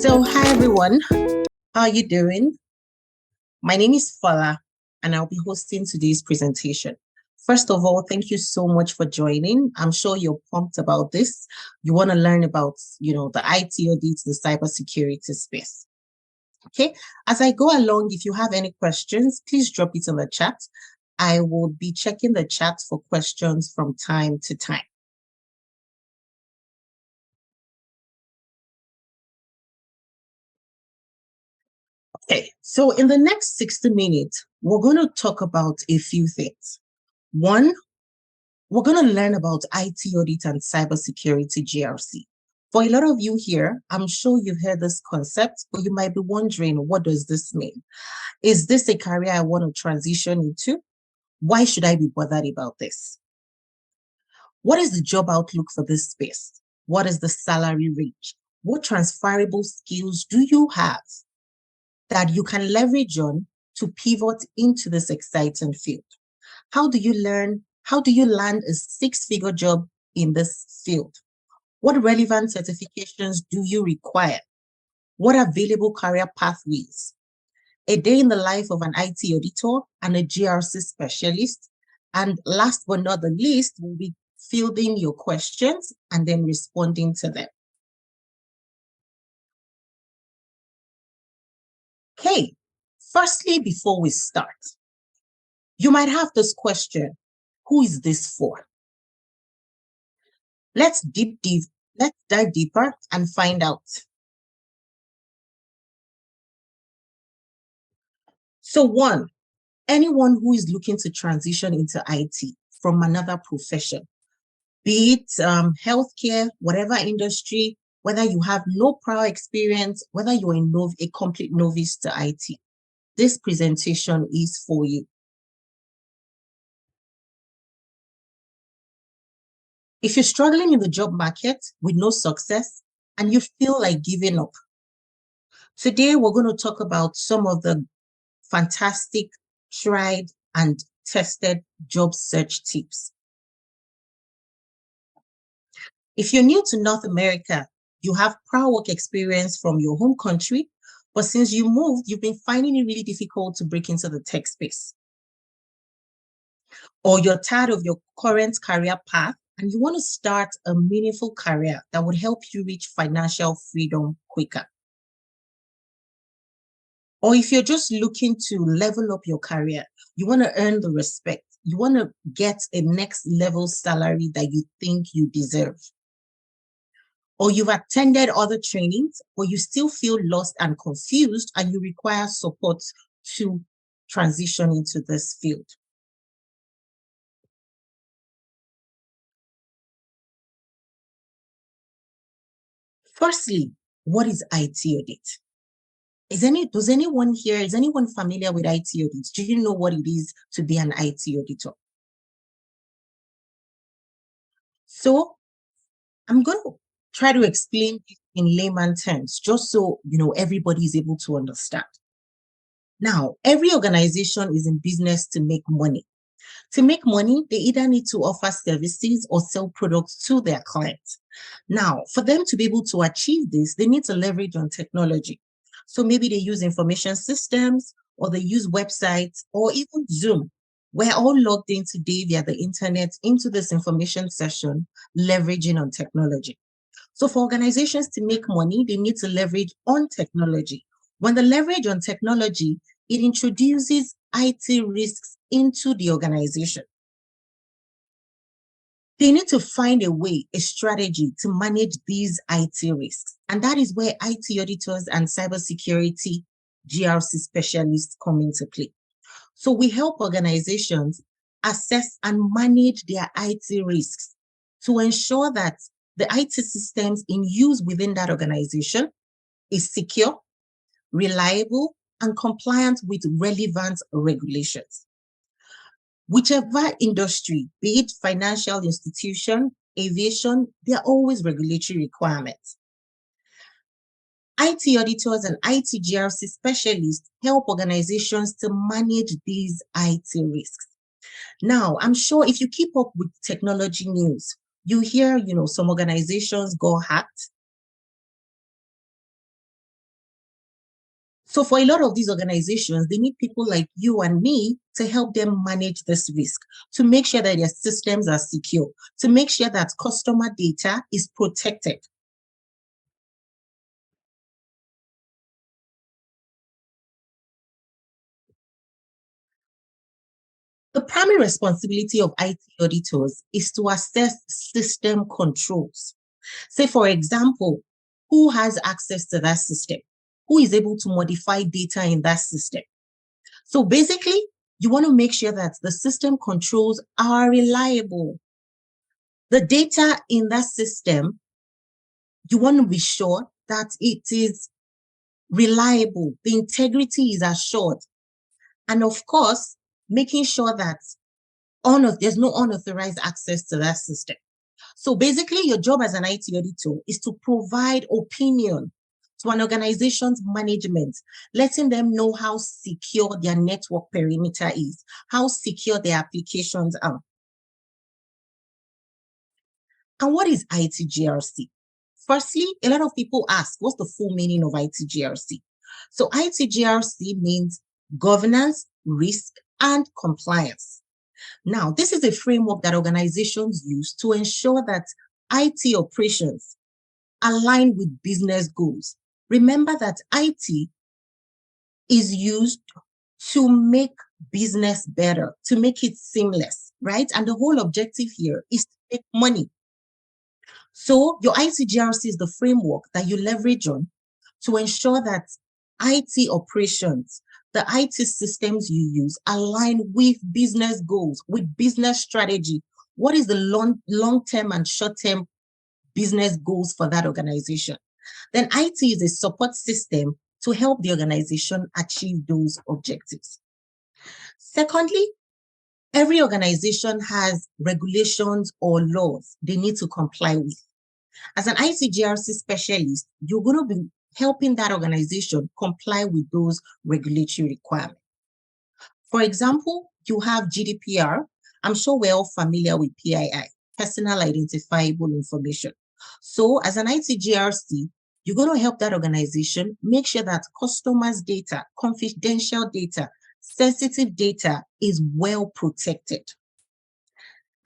So, hi everyone, how are you doing? My name is Fala, and I'll be hosting today's presentation. First of all, thank you so much for joining. I'm sure you're pumped about this. You want to learn about, the IT audit, the cybersecurity space. Okay, as I go along, if you have any questions, please drop it in the chat. I will be checking the chat for questions from time to time. Okay, so in the next 60 minutes, we're going to talk about a few things. One, we're going to learn about IT audit and cybersecurity GRC. For a lot of you here, I'm sure you've heard this concept, but you might be wondering, what does this mean? Is this a career I want to transition into? Why should I be bothered about this? What is the job outlook for this space? What is the salary range? What transferable skills do you have that you can leverage on to pivot into this exciting field? How do you learn? How do you land a six-figure job in this field? What relevant certifications do you require? What available career pathways? A day in the life of an IT auditor and a GRC specialist. And last but not the least, we'll be fielding your questions and then responding to them. Okay, firstly, before we start, you might have this question: who is this for? Let's dive deeper and find out. So one, anyone who is looking to transition into IT from another profession, be it healthcare, whatever industry, whether you have no prior experience, whether you're a complete novice to IT, this presentation is for you. If you're struggling in the job market with no success and you feel like giving up, today we're going to talk about some of the fantastic, tried, and tested job search tips. If you're new to North America, you have prior work experience from your home country, but since you moved, you've been finding it really difficult to break into the tech space. Or you're tired of your current career path and you want to start a meaningful career that would help you reach financial freedom quicker. Or if you're just looking to level up your career, you want to earn the respect, you want to get a next level salary that you think you deserve. Or you've attended other trainings, but you still feel lost and confused and you require support to transition into this field. Firstly, what is IT audit? Is anyone familiar with IT audits? Do you know what it is to be an IT auditor? So I'm going to try to explain it in layman terms, just so everybody is able to understand. Now, every organization is in business to make money. To make money, they either need to offer services or sell products to their clients. Now, for them to be able to achieve this, they need to leverage on technology. So maybe they use information systems, or they use websites, or even Zoom. We're all logged in today via the internet into this information session, leveraging on technology. So for organizations to make money, they need to leverage on technology. When they leverage on technology, it introduces IT risks into the organization. They need to find a way, a strategy to manage these IT risks. And that is where IT auditors and cybersecurity GRC specialists come into play. So we help organizations assess and manage their IT risks to ensure that the IT systems in use within that organization is secure, reliable, and compliant with relevant regulations. Whichever industry, be it financial institution, aviation, there are always regulatory requirements. IT auditors and IT GRC specialists help organizations to manage these IT risks. Now, I'm sure if you keep up with technology news, you hear, some organizations go hacked. So for a lot of these organizations, they need people like you and me to help them manage this risk, to make sure that their systems are secure, to make sure that customer data is protected. The primary responsibility of IT auditors is to assess system controls. Say, for example, who has access to that system? Who is able to modify data in that system? So basically, you want to make sure that the system controls are reliable. The data in that system, you want to be sure that it is reliable, the integrity is assured. And of course, making sure that there's no unauthorized access to that system. So basically, your job as an IT auditor is to provide opinion to an organization's management, letting them know how secure their network perimeter is, how secure their applications are. And what is IT GRC? Firstly, a lot of people ask, what's the full meaning of IT GRC? So IT GRC means governance, risk, and compliance. Now, this is a framework that organizations use to ensure that IT operations align with business goals. Remember that IT is used to make business better, to make it seamless, right? And the whole objective here is to make money. So your IT GRC is the framework that you leverage on to ensure that IT operations, the IT systems you use align with business goals, with business strategy. What is the long-term and short-term business goals for that organization? Then IT is a support system to help the organization achieve those objectives. Secondly, every organization has regulations or laws they need to comply with. As an IT GRC specialist, you're going to be helping that organization comply with those regulatory requirements. For example, you have GDPR. I'm sure we're all familiar with PII, personal identifiable information. So as an IT GRC, you're going to help that organization make sure that customers' data, confidential data, sensitive data is well protected.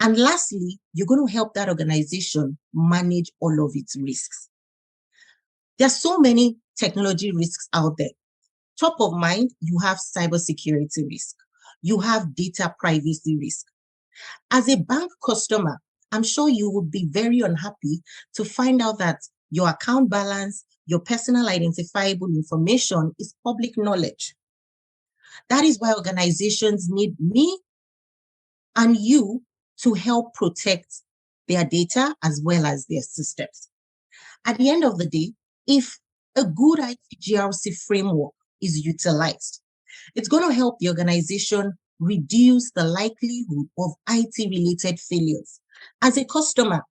And lastly, you're going to help that organization manage all of its risks. There's so many technology risks out there. Top of mind, you have cybersecurity risk. You have data privacy risk. As a bank customer, I'm sure you would be very unhappy to find out that your account balance, your personal identifiable information is public knowledge. That is why organizations need me and you to help protect their data as well as their systems. At the end of the day, if a good IT GRC framework is utilized, it's going to help the organization reduce the likelihood of IT-related failures. As a customer,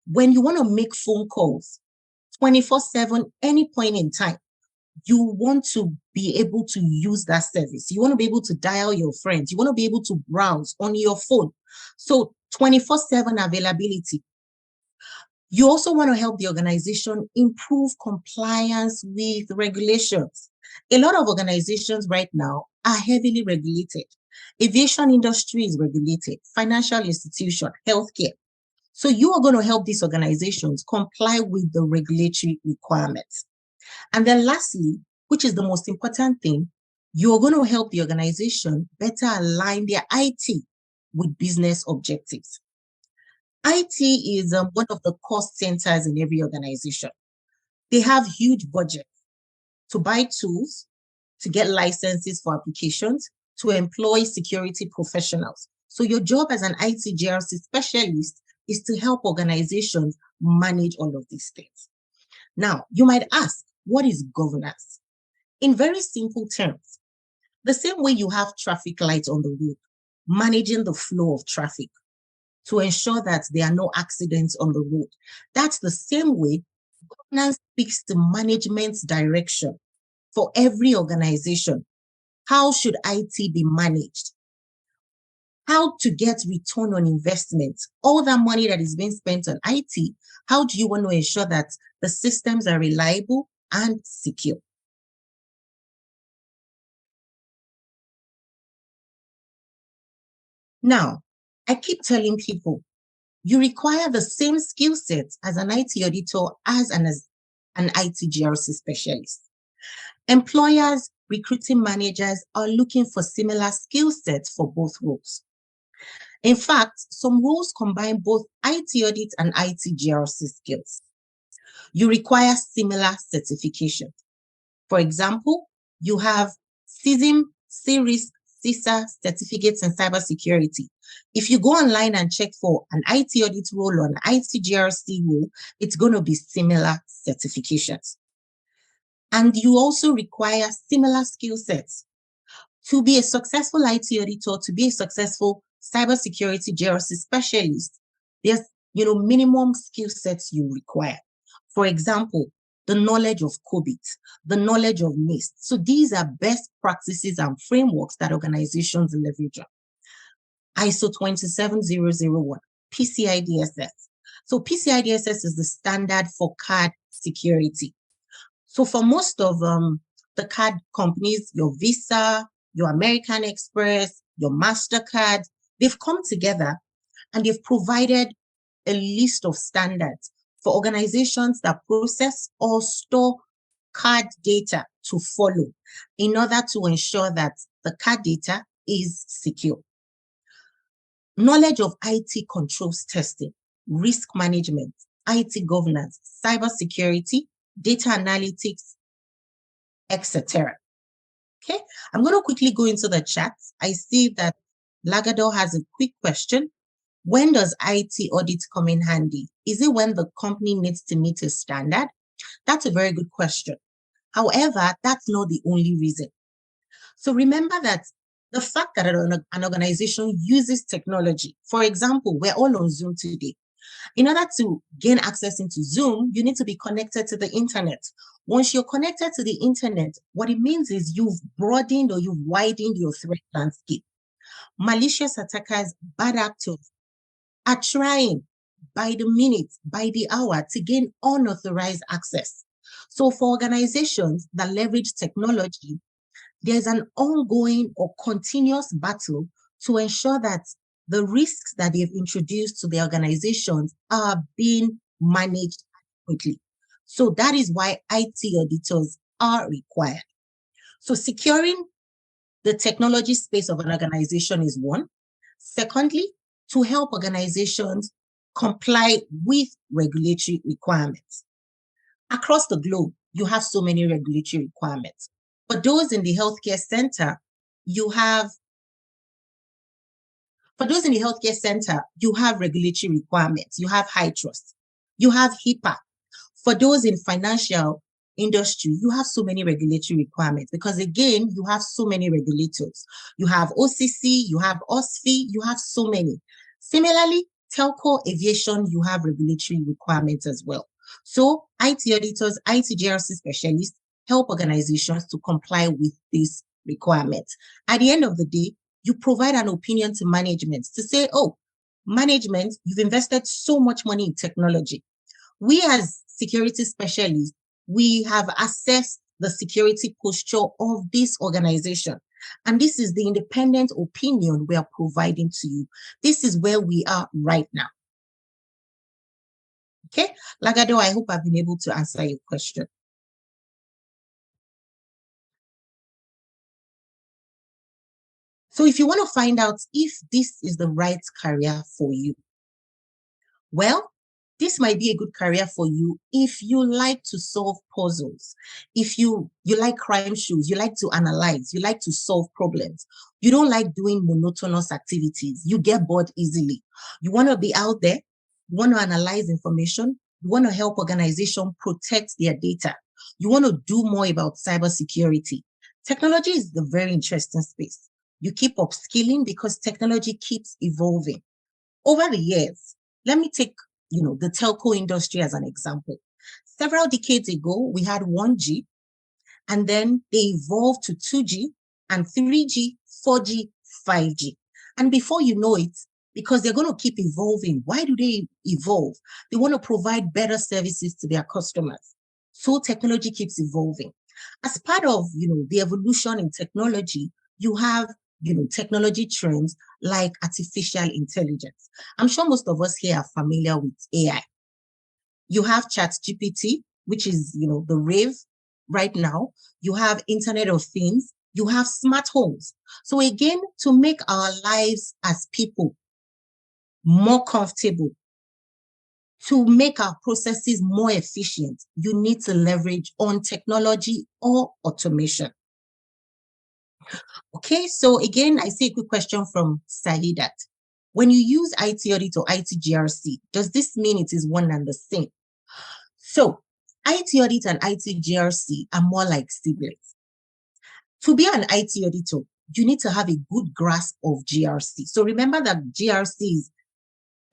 when you want to make phone calls 24/7, any point in time, you want to be able to use that service. You want to be able to dial your friends. You want to be able to browse on your phone. So 24/7 availability. You also want to help the organization improve compliance with regulations. A lot of organizations right now are heavily regulated. Aviation industry is regulated, financial institution, healthcare. So you are going to help these organizations comply with the regulatory requirements. And then lastly, which is the most important thing, you're going to help the organization better align their IT with business objectives. IT is one of the cost centers in every organization. They have huge budgets to buy tools, to get licenses for applications, to employ security professionals. So your job as an IT GRC specialist is to help organizations manage all of these things. Now, you might ask, what is governance? In very simple terms, the same way you have traffic lights on the road, managing the flow of traffic to ensure that there are no accidents on the road. That's the same way governance speaks to management's direction for every organization. How should IT be managed? How to get return on investment? All that money that is being spent on IT, how do you want to ensure that the systems are reliable and secure? Now, I keep telling people, you require the same skill sets as an IT auditor as an IT GRC specialist. Employers, recruiting managers are looking for similar skill sets for both roles. In fact, some roles combine both IT audit and IT GRC skills. You require similar certifications. For example, you have CISM, CRISC, CISA certificates in cybersecurity. If you go online and check for an IT audit role or an IT GRC role, it's going to be similar certifications. And you also require similar skill sets. To be a successful IT auditor, to be a successful cybersecurity GRC specialist, there's minimum skill sets you require. For example, the knowledge of COBIT, the knowledge of NIST. So these are best practices and frameworks that organizations leverage on. ISO 27001, PCI DSS. So PCI DSS is the standard for card security. So for most of the card companies, your Visa, your American Express, your MasterCard, they've come together and they've provided a list of standards for organizations that process or store card data to follow in order to ensure that the card data is secure. Knowledge of IT controls testing, risk management, IT governance, cybersecurity, data analytics, etc. Okay, I'm going to quickly go into the chat. I see that Lagador has a quick question. When does IT audit come in handy? Is it when the company needs to meet a standard? That's a very good question. However, that's not the only reason. So remember that the fact that an organization uses technology, for example, we're all on Zoom today. In order to gain access into Zoom, you need to be connected to the internet. Once you're connected to the internet, what it means is you've broadened or you've widened your threat landscape. Malicious attackers, bad actors are trying by the minute, by the hour to gain unauthorized access. So for organizations that leverage technology, there's an ongoing or continuous battle to ensure that the risks that they've introduced to the organizations are being managed adequately. So that is why IT auditors are required. So securing the technology space of an organization is one. Secondly, to help organizations comply with regulatory requirements. Across the globe, you have so many regulatory requirements. For those in the healthcare center, you have regulatory requirements. You have high trust. You have HIPAA. For those in financial industry, you have so many regulatory requirements because, again, you have so many regulators. You have OCC, you have OSFI, you have so many. Similarly, telco, aviation, you have regulatory requirements as well. So IT auditors, IT GRC specialists help organizations to comply with these requirements. At the end of the day, you provide an opinion to management to say, oh, management, you've invested so much money in technology. We as security specialists, we have assessed the security posture of this organization. And this is the independent opinion we are providing to you. This is where we are right now. Okay, Lagado, I hope I've been able to answer your question. So if you want to find out if this is the right career for you, well, this might be a good career for you if you like to solve puzzles, if you like crime shows, you like to analyze, you like to solve problems. You don't like doing monotonous activities. You get bored easily. You want to be out there. You want to analyze information. You want to help organizations protect their data. You want to do more about cybersecurity. Technology is the very interesting space. You keep upskilling because technology keeps evolving. Over the years, let me take the telco industry as an example. Several decades ago, we had 1G, and then they evolved to 2G and 3G, 4G, 5G. And before you know it, because they're going to keep evolving, why do they evolve? They want to provide better services to their customers. So technology keeps evolving. As part of the evolution in technology, you have technology trends like artificial intelligence. I'm sure most of us here are familiar with AI. You have ChatGPT, which is, the rave right now. You have Internet of Things. You have smart homes. So again, to make our lives as people more comfortable, to make our processes more efficient, you need to leverage on technology or automation. Okay, so again, I see a quick question from Sahidat. When you use IT Audit or IT GRC, does this mean it is one and the same? So IT Audit and IT GRC are more like siblings. To be an IT auditor, you need to have a good grasp of GRC. So remember that GRC is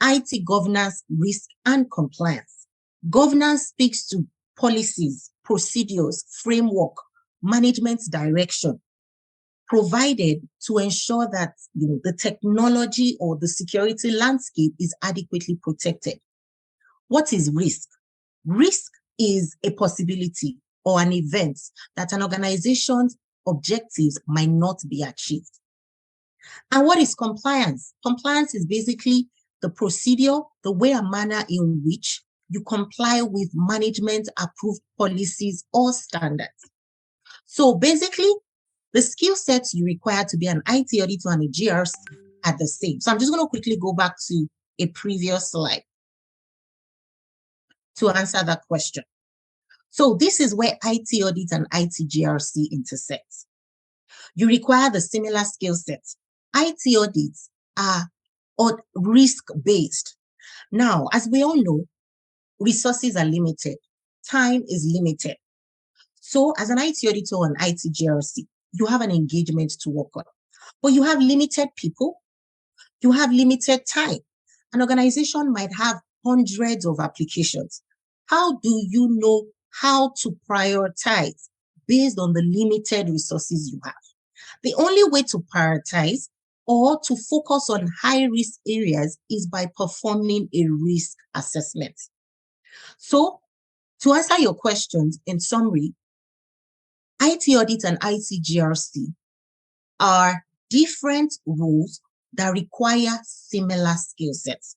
IT governance, risk, and compliance. Governance speaks to policies, procedures, framework, management direction, provided to ensure that the technology or the security landscape is adequately protected. What is risk? Risk is a possibility or an event that an organization's objectives might not be achieved. And what is compliance? Compliance is basically the procedure, the way and manner in which you comply with management approved policies or standards. So basically, the skill sets you require to be an IT auditor and a GRC are the same. So I'm just going to quickly go back to a previous slide to answer that question. So this is where IT audit and IT GRC intersect. You require the similar skill sets. IT audits are risk-based. Now, as we all know, resources are limited. Time is limited. So as an IT auditor and IT GRC, you have an engagement to work on. But you have limited people. You have limited time. An organization might have hundreds of applications. How do you know how to prioritize based on the limited resources you have? The only way to prioritize or to focus on high-risk areas is by performing a risk assessment. So, to answer your questions, in summary, IT audit and IT GRC are different roles that require similar skill sets.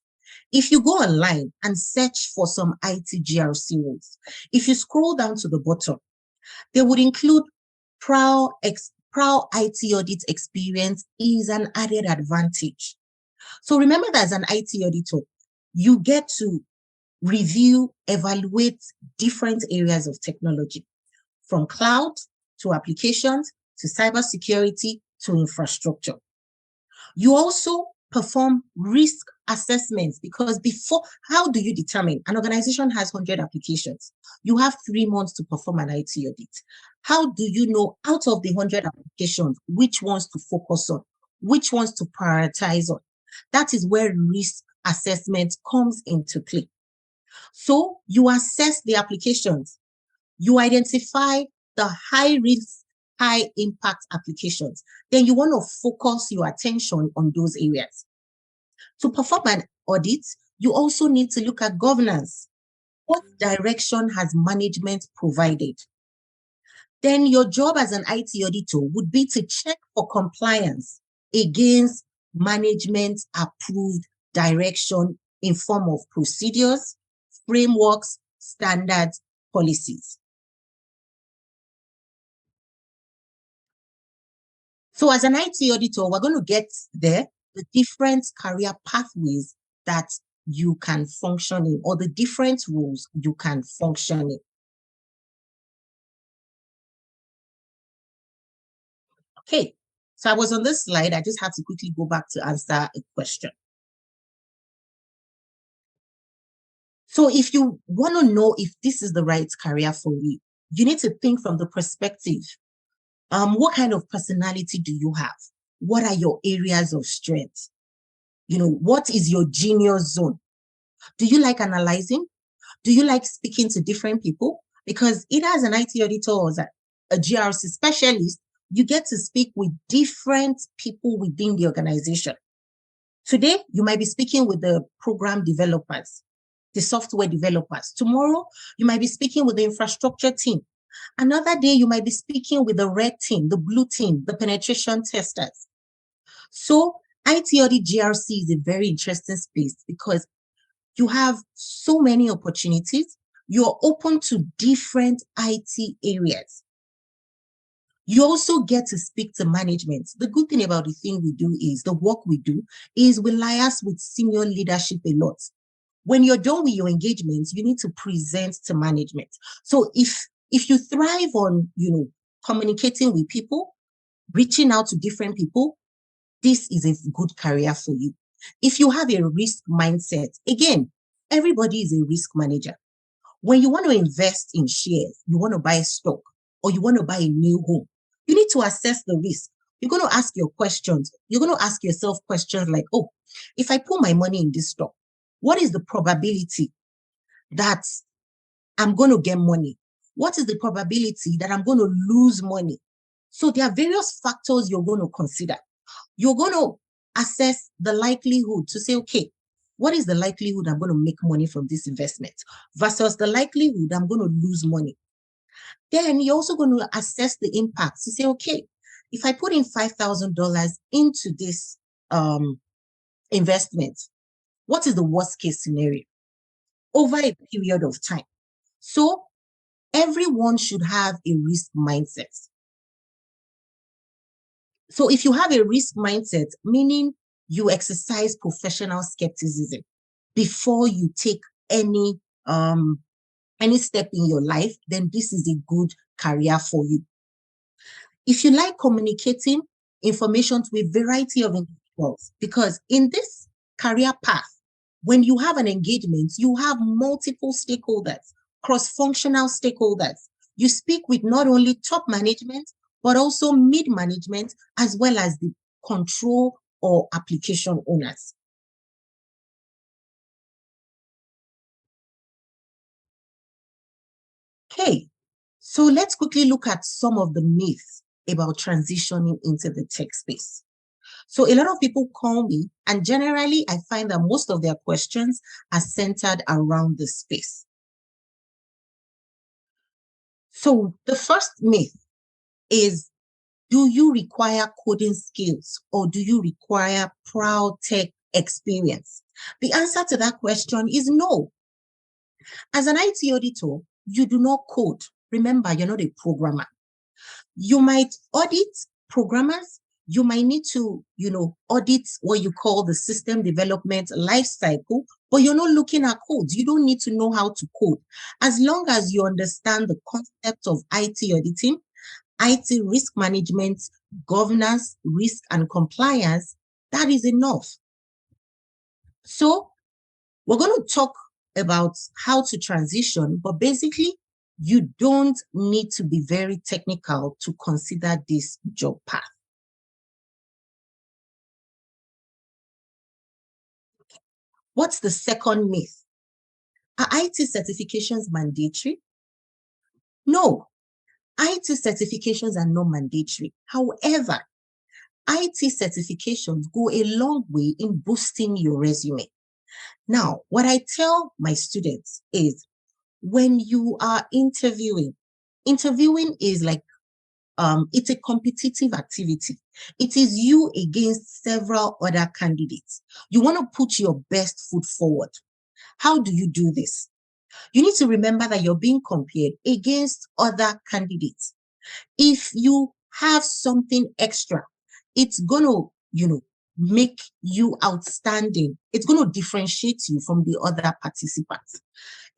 If you go online and search for some IT GRC roles, if you scroll down to the bottom, they would include prior IT audit experience is an added advantage. So remember that as an IT auditor, you get to review, evaluate different areas of technology, from cloud to applications to cybersecurity to infrastructure. You also perform risk assessments because how do you determine an organization has 100 applications? You have 3 months to perform an IT audit. How do you know out of the 100 applications, which ones to focus on, which ones to prioritize on? That is where risk assessment comes into play. So you assess the applications. You identify the high risk, high impact applications. Then you want to focus your attention on those areas. To perform an audit, you also need to look at governance. What direction has management provided? Then your job as an IT auditor would be to check for compliance against management approved direction in form of procedures, frameworks, standards, policies. So as an IT auditor, we're going to get there, the different career pathways that you can function in, or the different roles you can function in. Okay, so I was on this slide. I just had to quickly go back to answer a question. So if you want to know if this is the right career for you, you need to think from the perspective. What kind of personality do you have? What are your areas of strength? What is your genius zone? Do you like analyzing? Do you like speaking to different people? Because either as an IT auditor or as a GRC specialist, you get to speak with different people within the organization. Today, you might be speaking with the program developers, the software developers. Tomorrow, you might be speaking with the infrastructure team. Another day, you might be speaking with the red team, the blue team, the penetration testers. So IT Audit GRC is a very interesting space because you have so many opportunities. You're open to different IT areas. You also get to speak to management. The good thing about the thing we do is the work we do is we liaise with senior leadership a lot. When you're done with your engagements, you need to present to management. So if you thrive on, communicating with people, reaching out to different people, this is a good career for you. If you have a risk mindset, again, everybody is a risk manager. When you want to invest in shares, you want to buy stock, or you want to buy a new home, you need to assess the risk. You're going to ask your questions. You're going to ask yourself questions like, oh, if I put my money in this stock, what is the probability that I'm going to get money? What is the probability that I'm going to lose money? So there are various factors you're going to consider. You're going to assess the likelihood to say, okay, what is the likelihood I'm going to make money from this investment versus the likelihood I'm going to lose money? Then you're also going to assess the impact to say, okay, if I put in $5,000 into this investment, what is the worst case scenario over a period of time? So everyone should have a risk mindset. So if you have a risk mindset, meaning you exercise professional skepticism before you take any step in your life, then this is a good career for you. If you like communicating information to a variety of individuals, because in this career path, when you have an engagement, you have multiple stakeholders, cross-functional stakeholders. You speak with not only top management, but also mid-management, as well as the control or application owners. Okay, so let's quickly look at some of the myths about transitioning into the tech space. So a lot of people call me, and generally I find that most of their questions are centered around the space. So the first myth is, do you require coding skills or do you require proud tech experience? The answer to that question is no. As an IT auditor, you do not code. Remember, you're not a programmer. You might audit programmers. You might need to, audit what you call the system development life cycle, but you're not looking at codes. You don't need to know how to code. As long as you understand the concept of IT auditing, IT risk management, governance, risk, and compliance, that is enough. So we're going to talk about how to transition, but basically, you don't need to be very technical to consider this job path. What's the second myth? Are IT certifications mandatory? No, IT certifications are not mandatory. However, IT certifications go a long way in boosting your resume. Now, what I tell my students is when you are interviewing is like it's a competitive activity. It is you against several other candidates. You want to put your best foot forward. How do you do this? You need to remember that you're being compared against other candidates. If you have something extra, it's going to, make you outstanding. It's going to differentiate you from the other participants.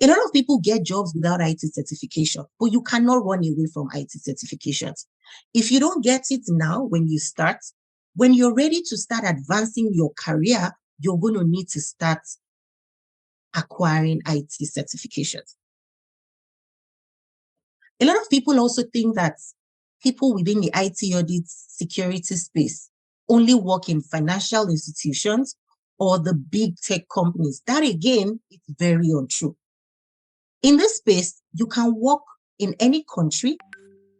A lot of people get jobs without IT certification, but you cannot run away from IT certifications. If you don't get it now when you start, when you're ready to start advancing your career, you're going to need to start acquiring IT certifications. A lot of people also think that people within the IT audit security space only work in financial institutions or the big tech companies. That again, is very untrue. In this space, you can work in any country.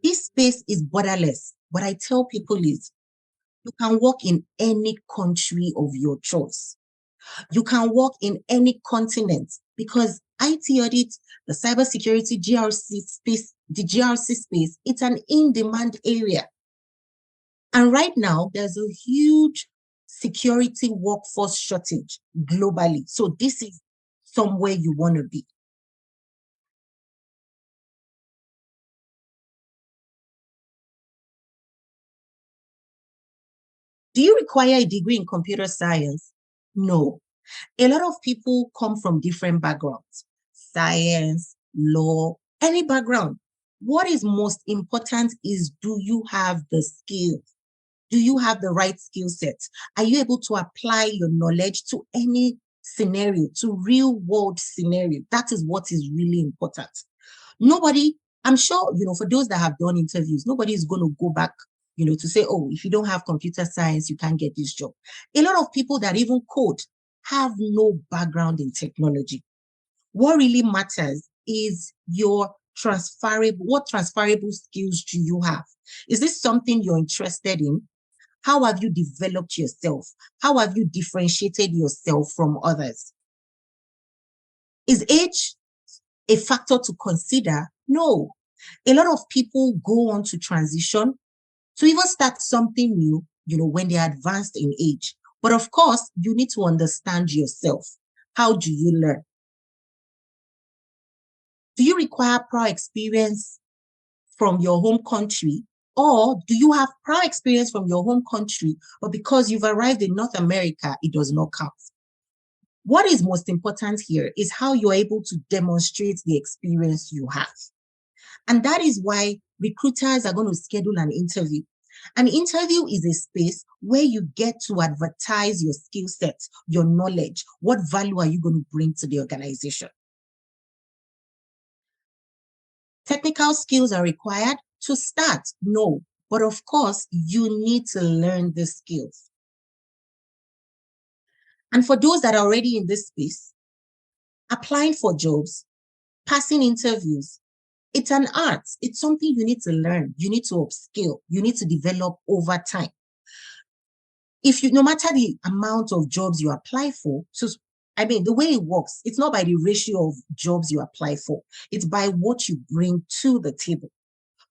This space is borderless. What I tell people is you can work in any country of your choice. You can work in any continent because IT audit, the cybersecurity GRC space, the GRC space, it's an in-demand area. And right now, there's a huge security workforce shortage globally. So this is somewhere you want to be. Do you require a degree in computer science? No. A lot of people come from different backgrounds, science, law, any background. What is most important is, do you have the skills? Do you have the right skill set? Are you able to apply your knowledge to any scenario, to real world scenario? That is what is really important. Nobody, I'm sure, for those that have done interviews, nobody is going to go back, to say, oh, if you don't have computer science, you can't get this job. A lot of people that even code have no background in technology. What really matters is what transferable skills do you have? Is this something you're interested in? How have you developed yourself? How have you differentiated yourself from others? Is age a factor to consider? No. A lot of people go on to transition to even start something new, when they're advanced in age. But of course, you need to understand yourself. How do you learn? Do you require prior experience from your home country? Or do you have prior experience from your home country, but because you've arrived in North America, it does not count? What is most important here is how you're able to demonstrate the experience you have. And that is why recruiters are going to schedule an interview. An interview is a space where you get to advertise your skill set, your knowledge. What value are you going to bring to the organization? Technical skills are required to start? No. But of course, you need to learn the skills. And for those that are already in this space, applying for jobs, passing interviews, it's an art. It's something you need to learn. You need to upskill. You need to develop over time. No matter the amount of jobs you apply for, the way it works, it's not by the ratio of jobs you apply for. It's by what you bring to the table.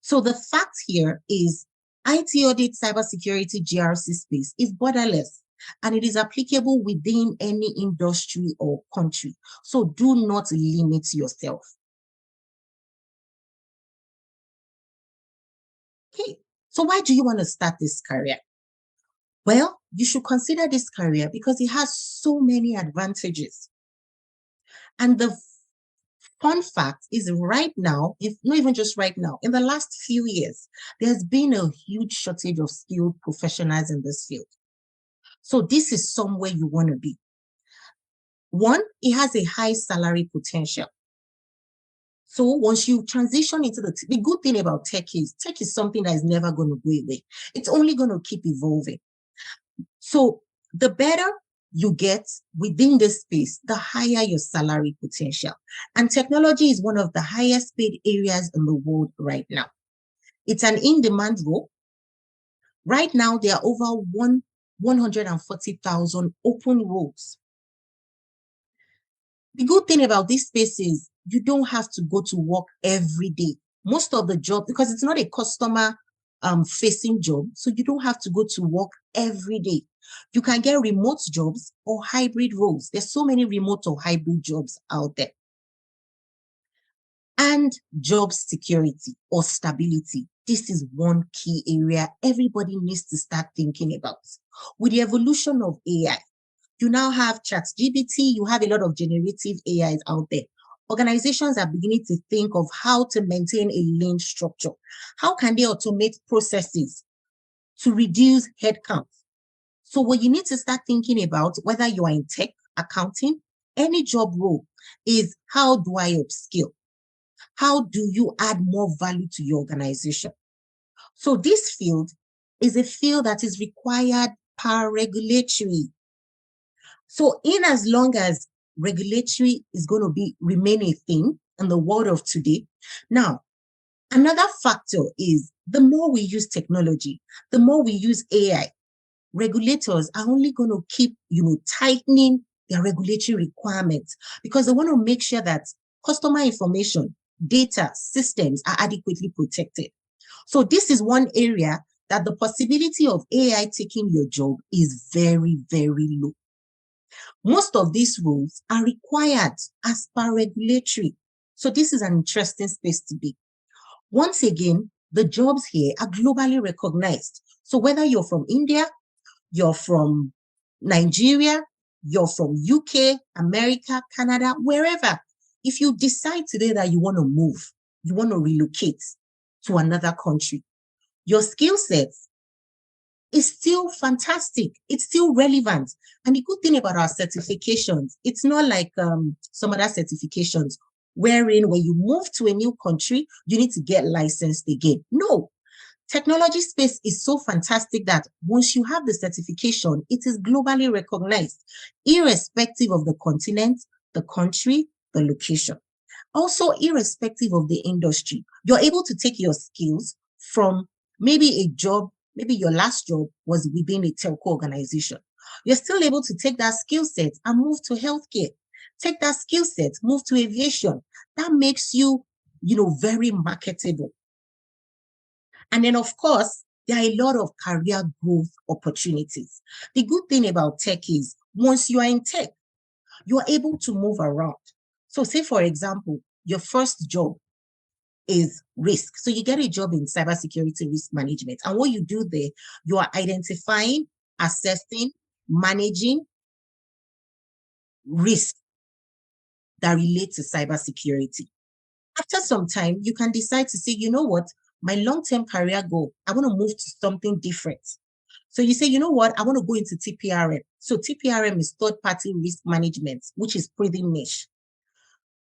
So the fact here is IT Audit Cybersecurity GRC space is borderless, and it is applicable within any industry or country. So do not limit yourself. Okay, so why do you want to start this career? Well, you should consider this career because it has so many advantages. And the fun fact is right now, if not even just right now, in the last few years, there's been a huge shortage of skilled professionals in this field. So this is somewhere you want to be. One, it has a high salary potential. So once you transition into the good thing about tech is something that is never going to go away. It's only going to keep evolving. So the better you get within this space, the higher your salary potential. And technology is one of the highest paid areas in the world right now. It's an in-demand role. Right now, there are over 140,000 open roles. The good thing about this space is you don't have to go to work every day. Most of the job, because it's not a customer facing job, so you don't have to go to work every day. You can get remote jobs or hybrid roles. There's so many remote or hybrid jobs out there. And job security or stability. This is one key area everybody needs to start thinking about. With the evolution of AI, you now have ChatGPT, you have a lot of generative AIs out there. Organizations are beginning to think of how to maintain a lean structure. How can they automate processes to reduce headcount? So what you need to start thinking about, whether you are in tech, accounting, any job role, is how do I upskill? How do you add more value to your organization? So this field is a field that is required per regulatory. So in as long as regulatory is going to remain a thing in the world of today. Now, another factor is the more we use technology, the more we use AI, regulators are only going to keep, tightening their regulatory requirements because they want to make sure that customer information, data, systems are adequately protected. So this is one area that the possibility of AI taking your job is very, very low. Most of these roles are required as per regulatory. So this is an interesting space to be. Once again, the jobs here are globally recognized. So whether you're from India, you're from Nigeria, you're from UK, America, Canada, wherever, if you decide today that you want to move, you want to relocate to another country, your skill sets is still fantastic. It's still relevant. And the good thing about our certifications, it's not like some other certifications wherein when you move to a new country, you need to get licensed again. No, technology space is so fantastic that once you have the certification, it is globally recognized, irrespective of the continent, the country, the location. Also, irrespective of the industry, you're able to take your skills from maybe a job, maybe your last job was within a telco organization. You're still able to take that skill set and move to healthcare. Take that skill set, move to aviation. That makes you, very marketable. And then, of course, there are a lot of career growth opportunities. The good thing about tech is once you are in tech, you're able to move around. So, say, for example, your first job is risk. So, you get a job in cybersecurity risk management. And what you do there, you are identifying, assessing, managing risk that relate to cybersecurity. After some time, you can decide to say, you know what, my long-term career goal, I want to move to something different. So you say, you know what, I want to go into TPRM. So TPRM is third-party risk management, which is pretty niche.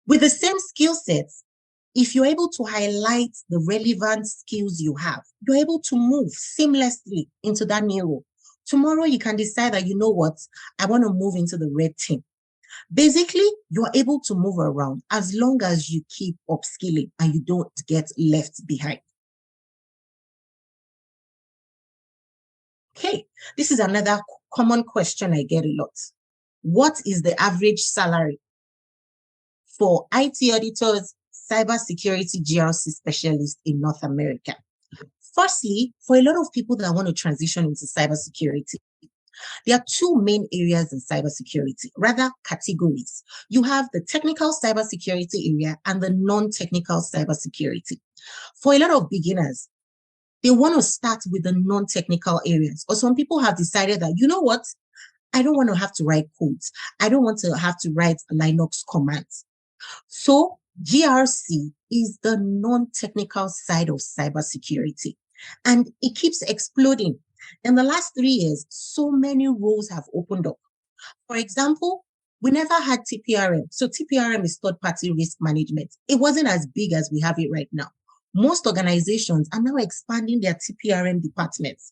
With the same skill sets, if you're able to highlight the relevant skills you have, you're able to move seamlessly into that new role. Tomorrow, you can decide that, you know what, I want to move into the red team. Basically, you're able to move around as long as you keep upskilling and you don't get left behind. Okay, this is another common question I get a lot. What is the average salary for IT auditors, cybersecurity GRC specialists in North America? Firstly, for a lot of people that want to transition into cybersecurity, there are two main areas in cybersecurity, rather categories. You have the technical cybersecurity area and the non-technical cybersecurity. For a lot of beginners, they want to start with the non-technical areas. Or some people have decided that, you know what, I don't want to have to write codes. I don't want to have to write Linux commands. So GRC is the non-technical side of cybersecurity. And it keeps exploding. In the last 3 years, so many roles have opened up. For example, we never had TPRM. So TPRM is third-party risk management. It wasn't as big as we have it right now. Most organizations are now expanding their TPRM departments.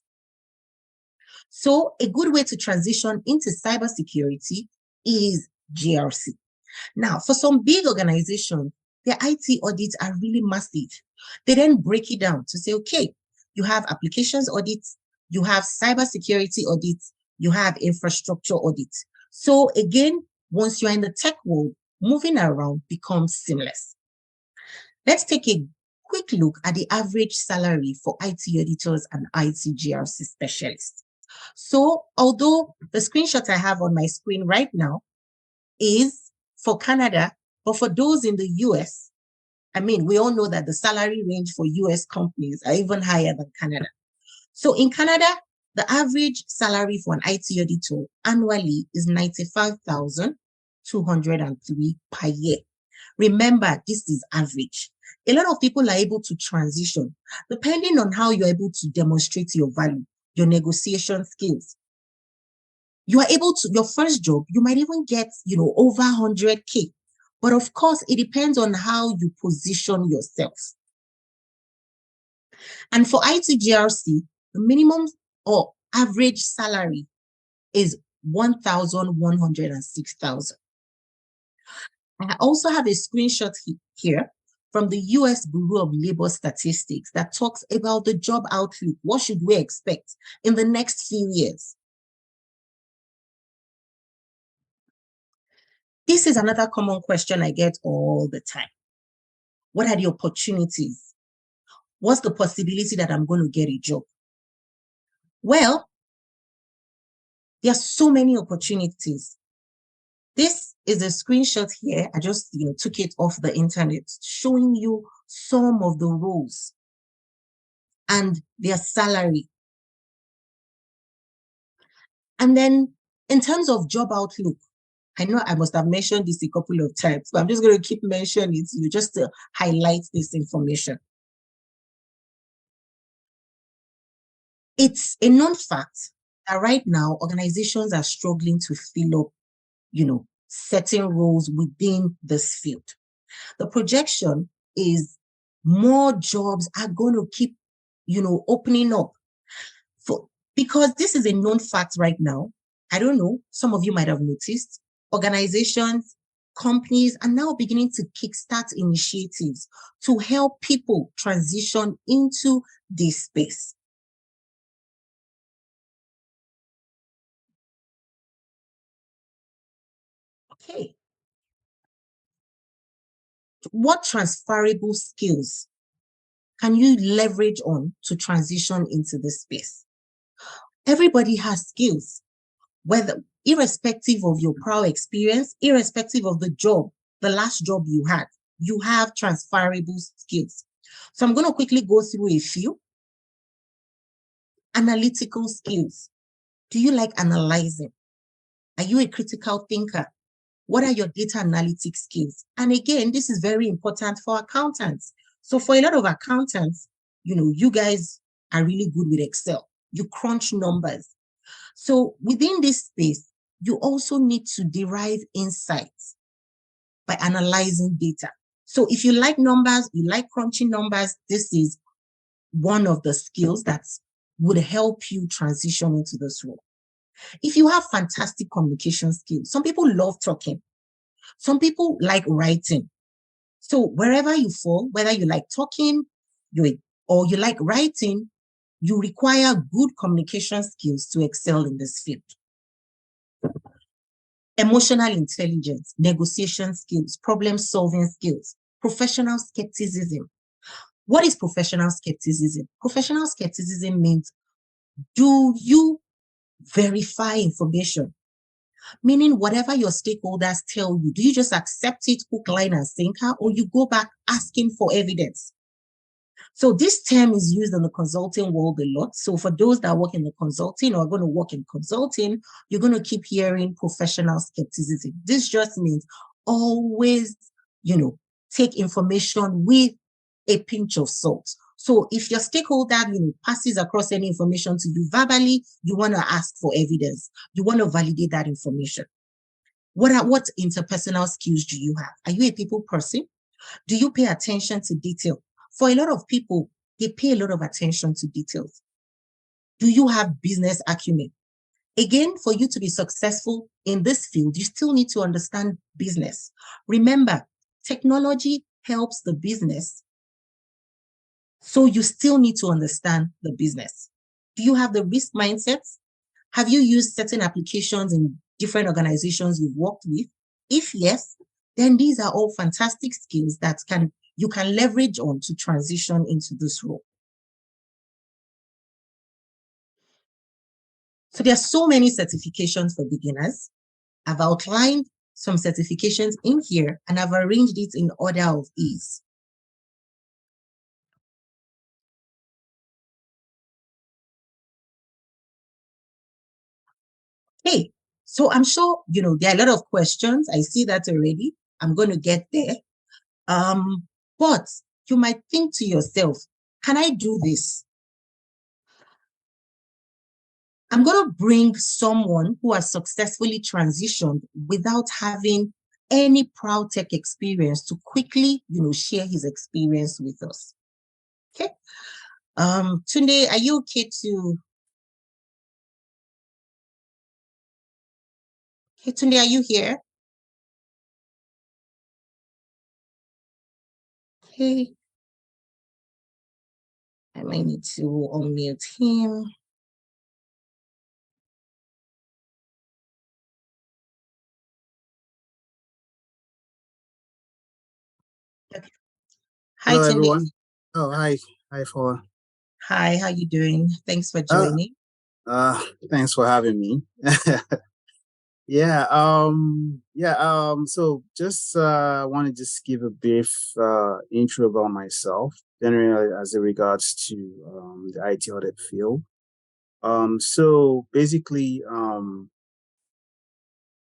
So a good way to transition into cybersecurity is GRC. Now, for some big organizations, their IT audits are really massive. They then break it down to say, okay, you have applications audits, you have cybersecurity audits, you have infrastructure audits. So again, once you're in the tech world, moving around becomes seamless. Let's take a quick look at the average salary for IT auditors and IT GRC specialists. So although the screenshot I have on my screen right now is for Canada, but for those in the US, I mean, we all know that the salary range for US companies are even higher than Canada. So in Canada, the average salary for an IT auditor annually is 95,203 per year. Remember, this is average. A lot of people are able to transition depending on how you're able to demonstrate your value, your negotiation skills. You are able to, your first job, you might even get, over 100K. But of course, it depends on how you position yourself. And for IT GRC, the minimum or average salary is 1,106,000. I also have a screenshot here from the US Bureau of Labor Statistics that talks about the job outlook. What should we expect in the next few years? This is another common question I get all the time. What are the opportunities? What's the possibility that I'm going to get a job? Well, there are so many opportunities. This is a screenshot here. I just took it off the internet, showing you some of the roles and their salary. And then in terms of job outlook, I know I must have mentioned this a couple of times, but I'm just going to keep mentioning it, just to highlight this information. It's a known fact that right now organizations are struggling to fill up, certain roles within this field. The projection is more jobs are going to keep, opening up because this is a known fact right now. I don't know, some of you might have noticed, organizations, companies are now beginning to kickstart initiatives to help people transition into this space. Okay. What transferable skills can you leverage on to transition into this space? Everybody has skills, whether irrespective of your prior experience, irrespective of the job, the last job you had, you have transferable skills. So I'm going to quickly go through a few. Analytical skills. Do you like analyzing? Are you a critical thinker? What are your data analytics skills? And again, this is very important for accountants. So for a lot of accountants, you guys are really good with Excel. You crunch numbers. So within this space, you also need to derive insights by analyzing data. So if you like numbers, you like crunching numbers, this is one of the skills that would help you transition into this role. If you have fantastic communication skills, some people love talking. Some people like writing. So wherever you fall, whether you like talking or you like writing, you require good communication skills to excel in this field. Emotional intelligence, negotiation skills, problem-solving skills, professional skepticism. What is professional skepticism? Professional skepticism means, do you verify information? Meaning whatever your stakeholders tell you, do you just accept it hook, line, and sinker, or you go back asking for evidence? So this term is used in the consulting world a lot. So for those that work in the consulting or are going to work in consulting, you're going to keep hearing professional skepticism. This just means always, take information with a pinch of salt. So if your stakeholder, passes across any information to you verbally, you want to ask for evidence. You want to validate that information. What interpersonal skills do you have? Are you a people person? Do you pay attention to detail? For a lot of people, they pay a lot of attention to details. Do you have business acumen? Again, for you to be successful in this field, you still need to understand business. Remember, technology helps the business, so you still need to understand the business. Do you have the risk mindsets? Have you used certain applications in different organizations you've worked with? If yes, then these are all fantastic skills that you can leverage on to transition into this role. So there are so many certifications for beginners. I've outlined some certifications in here and I've arranged it in order of ease. Hey, so I'm sure, there are a lot of questions. I see that already. I'm going to get there. But you might think to yourself, can I do this? I'm going to bring someone who has successfully transitioned without having any proud tech experience to quickly, share his experience with us. Okay. Tunde, are you okay to? Hey, Tunde, are you here? Okay. I might need to unmute him. Okay. Hi, Hello, Tunde. everyone. Oh, hi. Hi, Fola. Hi, how you doing? Thanks for joining. Thanks for having me. So just want to just give a brief intro about myself, generally as it regards to the IT audit field. So basically,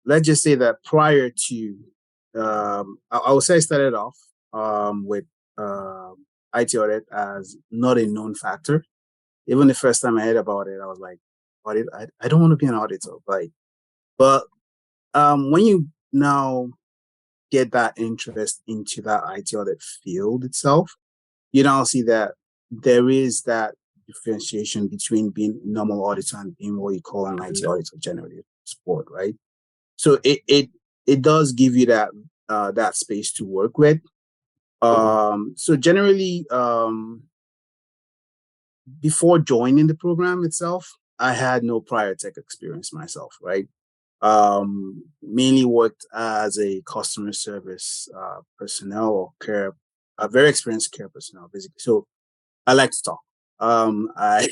let's just say that prior to, I would say I started off with IT audit as not a known factor. Even the first time I heard about it, I was like, audit, I don't want to be an auditor, but when you now get that interest into that IT audit field itself, you now see that there is that differentiation between being a normal auditor and being what you call an IT auditor generally sport, right? So it does give you that space to work with. So generally, before joining the program itself, I had no prior tech experience myself, right? Mainly worked as a customer service personnel or care, a very experienced care personnel, basically. So I like to talk. I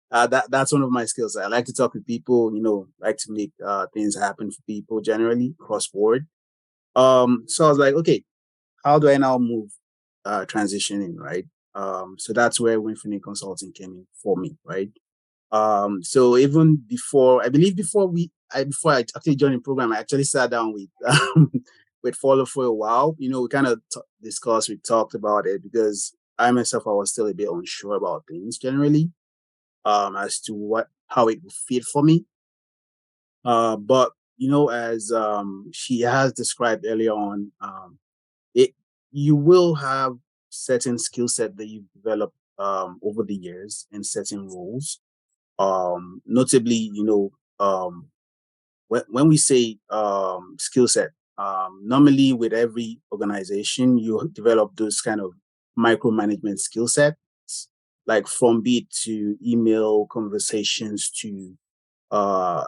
that's one of my skills. I like to talk with people. Like to make things happen for people generally cross board. So I was like, okay, how do I now move transitioning, right? So that's where Winfrey Consulting came in for me, right? So even before, I believe before I actually joined the program, I actually sat down with with Follow for a while. We kind of discussed, we talked about it because I myself I was still a bit unsure about things generally, as to how it would fit for me. But as she has described earlier on, it you will have certain skill set that you've developed over the years in certain roles. Notably, when we say skill set, normally with every organization, you develop those kind of micromanagement skill sets, like from be it to email conversations to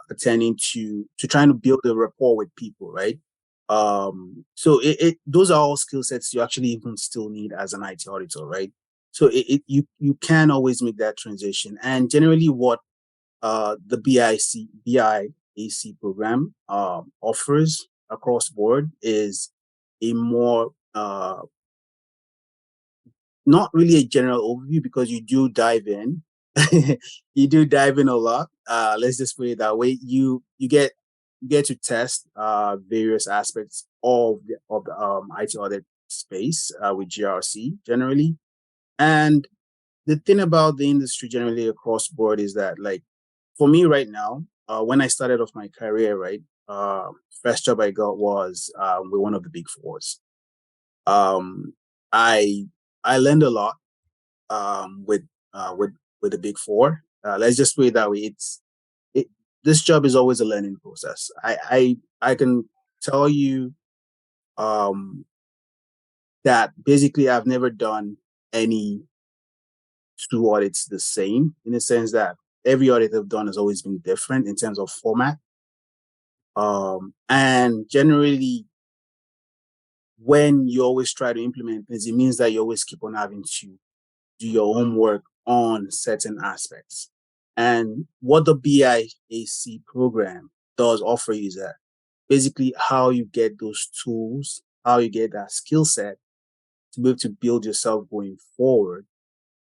attending to trying to build a rapport with people, right? So those are all skill sets you actually even still need as an IT auditor, right? So you can always make that transition. And generally what the BIAC program offers across board is a more not really a general overview because you do dive in. You do dive in a lot. Let's just put it that way. You get to test various aspects of the IT audit space with GRC generally. And the thing about the industry generally across board is that, like, for me right now, when I started off my career, right, first job I got was with one of the big fours. Um, I I learned a lot with with the big four. Let's just put it that way. It this job is always a learning process. I can tell you um, that basically I've never done any two audits the same, in the sense that every audit I've done has always been different in terms of format. And generally, when you always try to implement things, it means that you always keep on having to do your homework on certain aspects. And what the BIAC program does offer you is that basically how you get those tools, how you get that skill set to be able to build yourself going forward.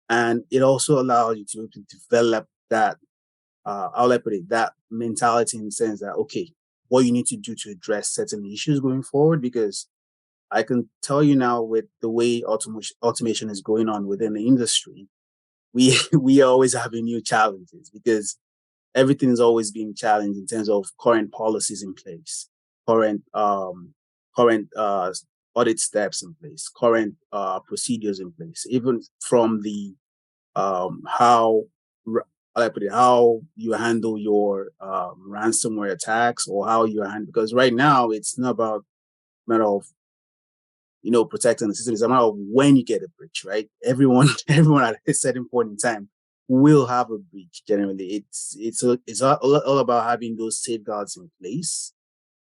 And it also allows you to be able to develop that, how will I put it, that mentality in the sense that, okay, what you need to do to address certain issues going forward. Because I can tell you now, with the way automation is going on within the industry, we we are always having new challenges because everything is always being challenged in terms of current policies in place, current current audit steps in place, current procedures in place, even from the how I put it, how you handle your ransomware attacks, or how you handle, because right now it's not about matter of protecting the system. It's a matter of when you get a breach, right? Everyone everyone at a certain point in time will have a breach. Generally, it's all about having those safeguards in place.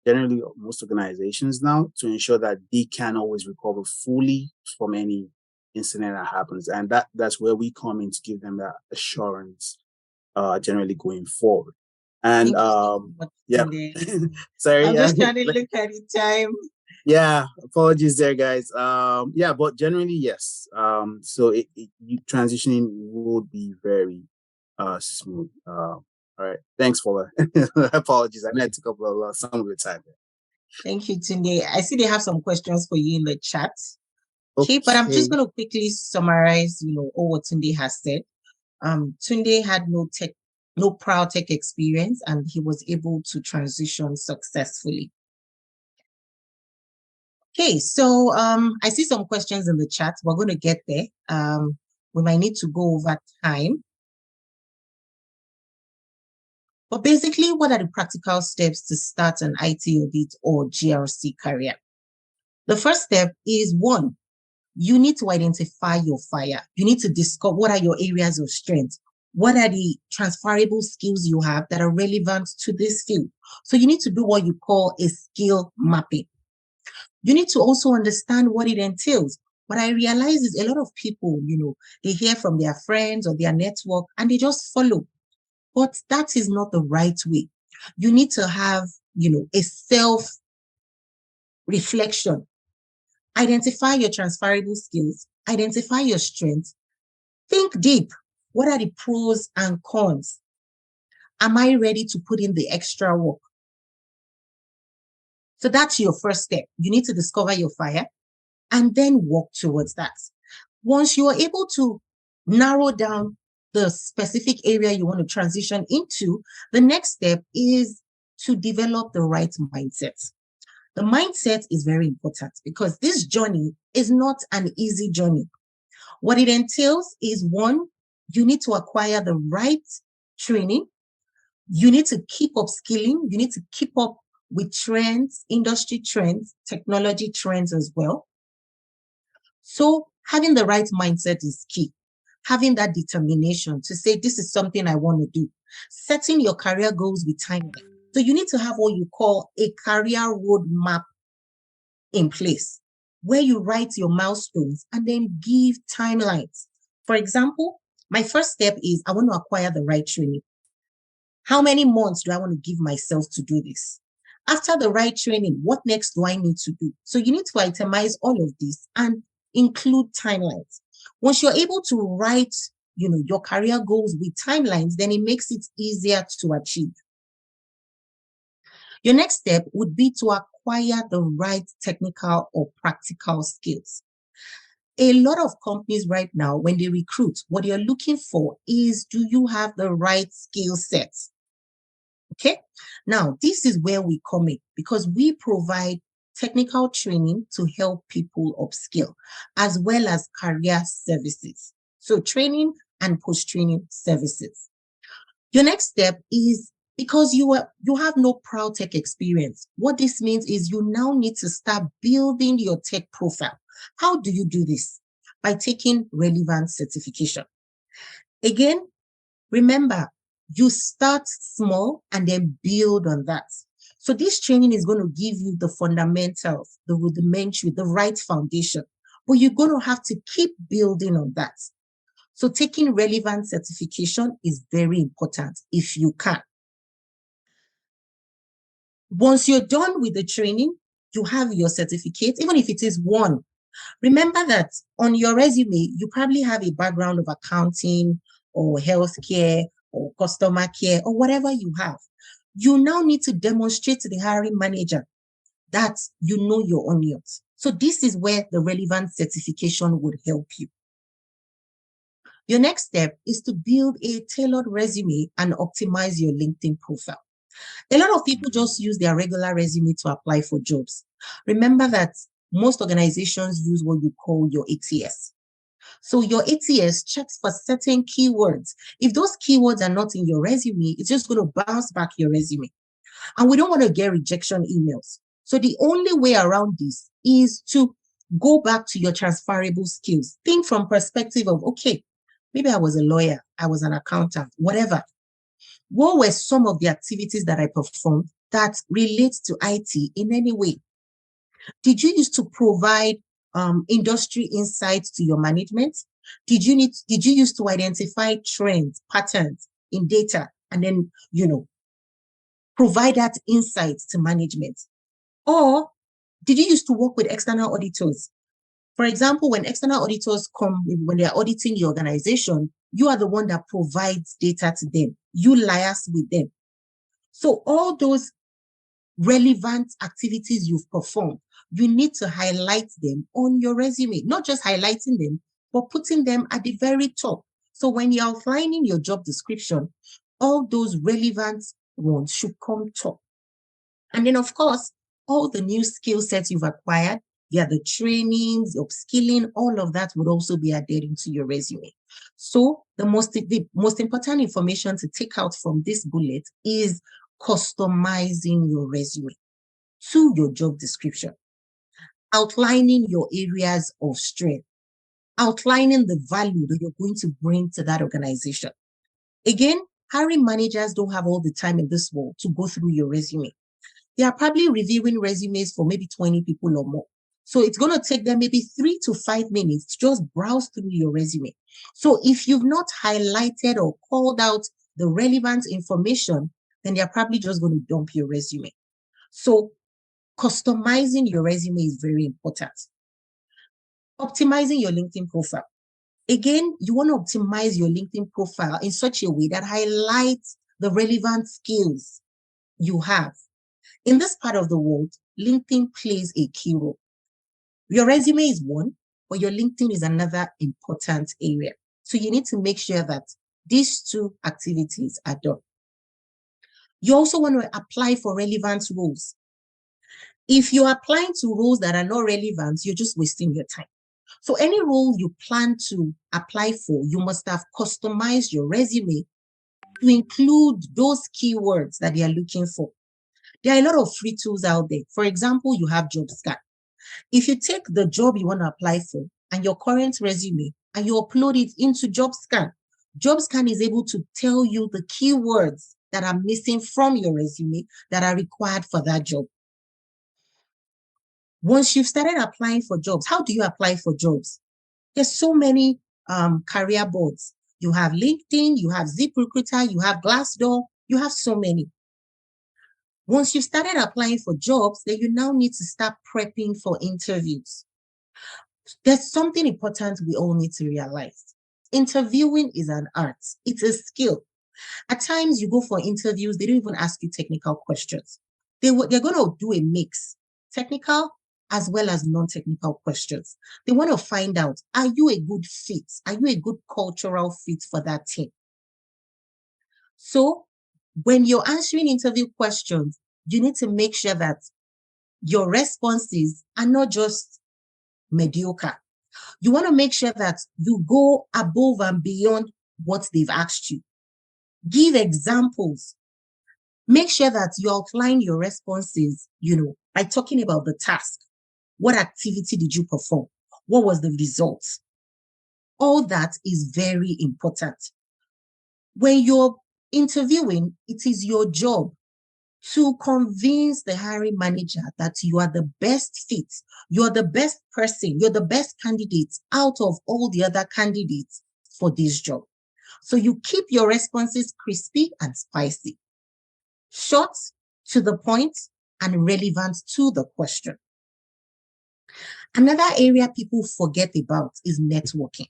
Generally, most organizations now, to ensure that they can always recover fully from any incident that happens, and that's where we come in to give them that assurance generally going forward. And Thank you so much, yeah, Tunde. sorry, I'm yeah, just trying to look at the time. yeah, apologies there, guys. Yeah, but generally, yes. So transitioning would be very smooth. All right, thanks for apologies. I know I took up some of your time. Thank you, Tunde. I see they have some questions for you in the chat. Okay, but I'm just Okay. going to quickly summarize, all what Tunde has said. Tunde had no prior tech experience, and he was able to transition successfully. Okay, so I see some questions in the chat. We're going to get there. We might need to go over time. But basically, what are the practical steps to start an IT audit or GRC career? The first step is one, you need to identify your fire. You need to discover what are your areas of strength. What are the transferable skills you have that are relevant to this field? So you need to do what you call a skill mapping. You need to also understand what it entails. What I realize is a lot of people, they hear from their friends or their network and they just follow. But that is not the right way. You need to have, a self reflection. Identify your transferable skills, identify your strengths, think deep. What are the pros and cons? Am I ready to put in the extra work? So that's your first step. You need to discover your fire and then work towards that. Once you are able to narrow down the specific area you want to transition into, the next step is to develop the right mindset. The mindset is very important because this journey is not an easy journey. What it entails is one, you need to acquire the right training. You need to keep upskilling. You need to keep up with trends, industry trends, technology trends as well. So having the right mindset is key. Having that determination to say, this is something I want to do. Setting your career goals with time. So you need to have what you call a career roadmap in place where you write your milestones and then give timelines. For example, my first step is I want to acquire the right training. How many months do I want to give myself to do this? After the right training, what next do I need to do? So you need to itemize all of this and include timelines. Once you're able to write, your career goals with timelines, then it makes it easier to achieve. Your next step would be to acquire the right technical or practical skills. A lot of companies right now, when they recruit, what you're looking for is, do you have the right skill sets? Okay. Now, this is where we come in because we provide technical training to help people upskill as well as career services. So training and post-training services. Your next step is because you have no proud tech experience. What this means is you now need to start building your tech profile. How do you do this? By taking relevant certification. Again, remember, you start small and then build on that. So this training is going to give you the fundamentals, the rudimentary, the right foundation, but you're going to have to keep building on that. So taking relevant certification is very important if you can. Once you're done with the training, you have your certificate, even if it is one. Remember that on your resume, you probably have a background of accounting or healthcare or customer care or whatever you have. You now need to demonstrate to the hiring manager that you know your onions. So this is where the relevant certification would help you. Your next step is to build a tailored resume and optimize your LinkedIn profile. A lot of people just use their regular resume to apply for jobs. Remember that most organizations use what you call your ATS. So your ATS checks for certain keywords. If those keywords are not in your resume, it's just going to bounce back your resume. And we don't want to get rejection emails. So the only way around this is to go back to your transferable skills. Think from perspective of, okay, maybe I was a lawyer, I was an accountant, whatever. What were some of the activities that I performed that relate to IT in any way? Did you use to provide industry insights to your management? Did you use to identify trends, patterns, in data and then, provide that insight to management? Or did you used to work with external auditors? For example, when external auditors come, when they're auditing the organization, you are the one that provides data to them. You liaise with them. So all those relevant activities you've performed, you need to highlight them on your resume, not just highlighting them, but putting them at the very top. So when you're outlining your job description, all those relevant ones should come top. And then, of course, all the new skill sets you've acquired, the trainings, the upskilling, all of that would also be added into your resume. So the most important information to take out from this bullet is customizing your resume to your job description, outlining your areas of strength, outlining the value that you're going to bring to that organization. Again, hiring managers don't have all the time in this world to go through your resume. They are probably reviewing resumes for maybe 20 people or more. So it's going to take them maybe 3 to 5 minutes to just browse through your resume. So if you've not highlighted or called out the relevant information, then they're probably just going to dump your resume. So customizing your resume is very important. Optimizing your LinkedIn profile. Again, you want to optimize your LinkedIn profile in such a way that highlights the relevant skills you have. In this part of the world, LinkedIn plays a key role. Your resume is one, but your LinkedIn is another important area. So you need to make sure that these two activities are done. You also want to apply for relevant roles. If you're applying to roles that are not relevant, you're just wasting your time. So any role you plan to apply for, you must have customized your resume to include those keywords that they are looking for. There are a lot of free tools out there. For example, you have JobScan. If you take the job you want to apply for and your current resume and you upload it into JobScan, JobScan is able to tell you the keywords that are missing from your resume that are required for that job. Once you've started applying for jobs, how do you apply for jobs? There's so many career boards. You have LinkedIn, you have ZipRecruiter, you have Glassdoor, you have so many. Once you've started applying for jobs, then you now need to start prepping for interviews. There's something important we all need to realize. Interviewing is an art. It's a skill. At times you go for interviews, they don't even ask you technical questions. They're going to do a mix, technical as well as non-technical questions. They want to find out, are you a good fit? Are you a good cultural fit for that team? So when you're answering interview questions, you need to make sure that your responses are not just mediocre. You want to make sure that you go above and beyond what they've asked you. Give examples. Make sure that you outline your responses, by talking about the task. What activity did you perform? What was the results? All that is very important. When you're interviewing, it is your job to convince the hiring manager that you are the best fit, you're the best person, you're the best candidate out of all the other candidates for this job. So you keep your responses crispy and spicy, short, to the point, and relevant to the question. Another area people forget about is networking.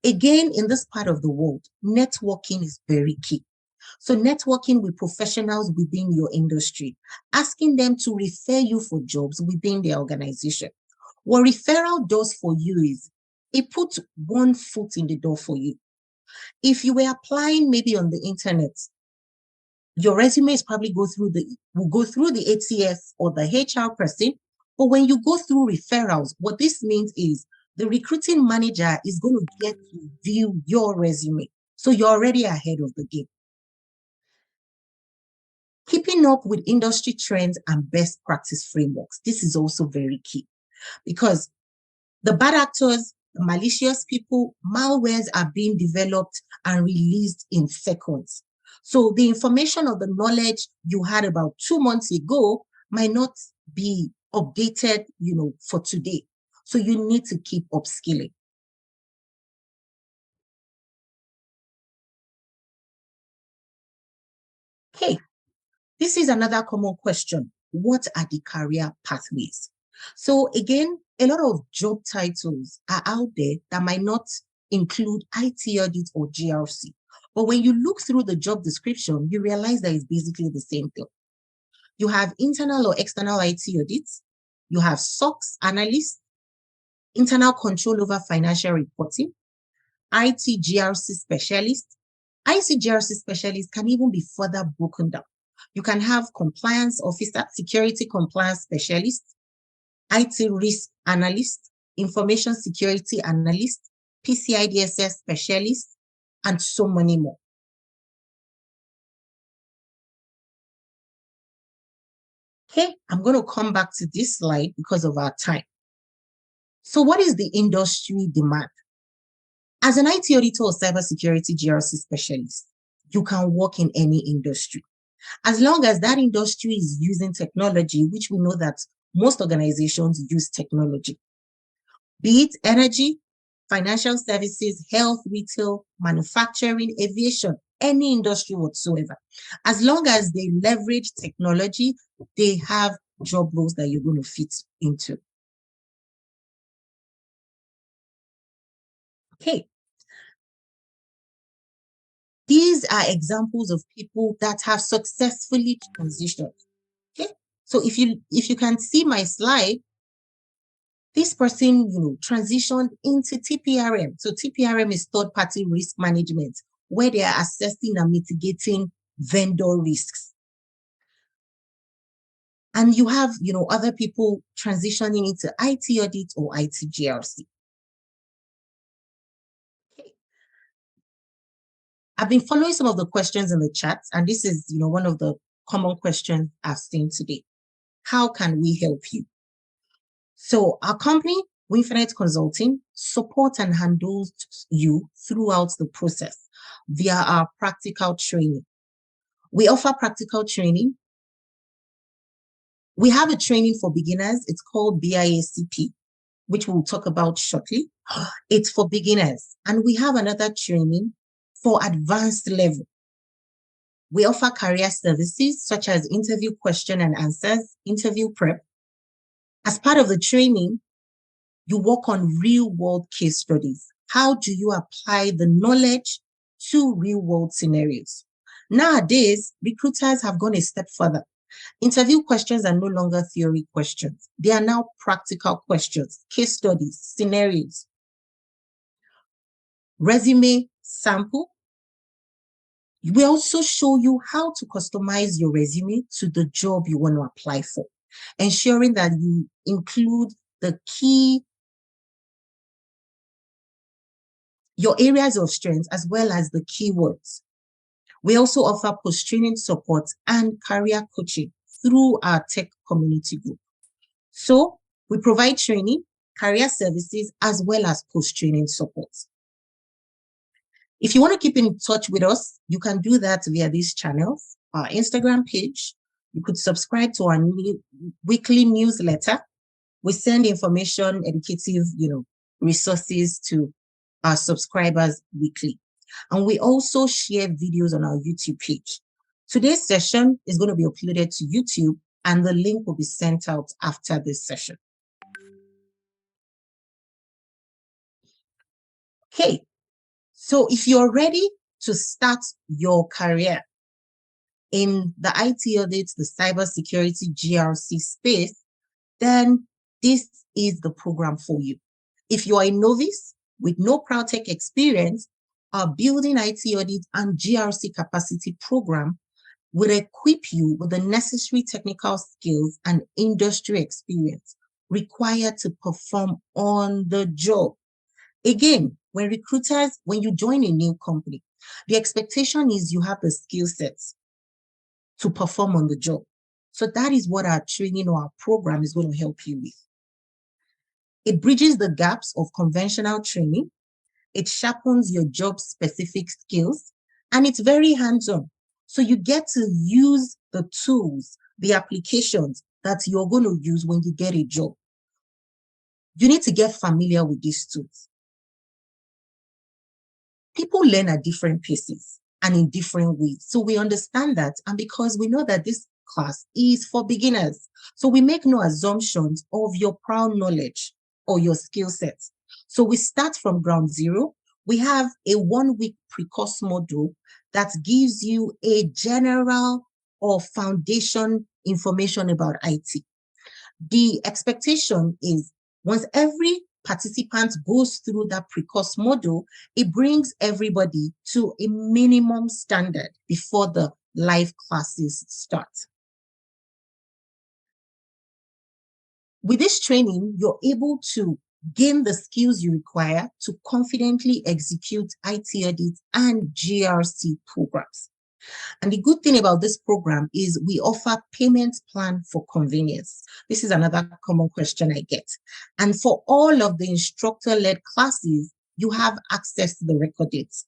Again, in this part of the world, networking is very key. So networking with professionals within your industry, asking them to refer you for jobs within their organization. What referral does for you is it puts one foot in the door for you. If you were applying maybe on the internet, your resume is probably will go through the ATF or the HR person. But when you go through referrals, what this means is the recruiting manager is going to get to view your resume. So you're already ahead of the game. Keeping up with industry trends and best practice frameworks. This is also very key because the bad actors, the malicious people, malwares are being developed and released in seconds. So the information or the knowledge you had about 2 months ago might not be updated, for today. So you need to keep upskilling. Okay, this is another common question. What are the career pathways? So again, a lot of job titles are out there that might not include IT audit or GRC. But when you look through the job description, you realize that it's basically the same thing. You have internal or external IT audits. You have SOX analyst, internal control over financial reporting, IT GRC specialist. IT GRC specialist can even be further broken down. You can have compliance officer, security compliance specialist, IT risk analyst, information security analyst, PCI DSS specialist, and so many more. Okay, I'm going to come back to this slide because of our time. So what is the industry demand? As an IT auditor or cybersecurity GRC specialist, you can work in any industry. As long as that industry is using technology, which we know that most organizations use technology, be it energy, financial services, health, retail, manufacturing, aviation, any industry whatsoever. As long as they leverage technology, they have job roles that you're going to fit into. Okay. These are examples of people that have successfully transitioned. Okay. So if you can see my slide, this person, transitioned into TPRM. So TPRM is third-party risk management, where they are assessing and mitigating vendor risks. And you have, other people transitioning into IT audit or IT GRC. Okay. I've been following some of the questions in the chat, and this is, one of the common questions I've seen today. How can we help you? So our company, Winfinite Consulting, supports and handles you throughout the process via our practical training. We offer practical training. We have a training for beginners. It's called BIACP, which we'll talk about shortly. It's for beginners. And we have another training for advanced level. We offer career services such as interview question and answers, interview prep. As part of the training, you work on real-world case studies. How do you apply the knowledge to real-world scenarios? Nowadays, recruiters have gone a step further. Interview questions are no longer theory questions. They are now practical questions, case studies, scenarios. Resume sample. We also show you how to customize your resume to the job you want to apply for, ensuring that you include your areas of strength as well as the keywords. We also offer post-training support and career coaching through our tech community group. So we provide training, career services, as well as post-training support. If you want to keep in touch with us, you can do that via these channels, our Instagram page. You could subscribe to our weekly newsletter. We send information, educative, resources to our subscribers weekly. And we also share videos on our YouTube page. Today's session is going to be uploaded to YouTube, and the link will be sent out after this session. Okay, so if you're ready to start your career in the IT audit, the cybersecurity GRC space, then this is the program for you. If you are a novice with no prior tech experience, our Building IT Audit and GRC Capacity program will equip you with the necessary technical skills and industry experience required to perform on the job. Again, when you join a new company, the expectation is you have the skill sets to perform on the job. So that is what our training or our program is going to help you with. It bridges the gaps of conventional training. It sharpens your job-specific skills, and it's very hands-on. So you get to use the tools, the applications that you're going to use when you get a job. You need to get familiar with these tools. People learn at different paces. and in different ways. So we understand that. And because we know that this class is for beginners, so we make no assumptions of your prior knowledge or your skill sets. So we start from ground zero. We have a 1-week pre-course module that gives you a general or foundation information about IT. The expectation is once every participant goes through that pre-course module, it brings everybody to a minimum standard before the live classes start. With this training, you're able to gain the skills you require to confidently execute IT audit and GRC programs. And the good thing about this program is we offer payment plan for convenience. This is another common question I get. And for all of the instructor-led classes, you have access to the record dates.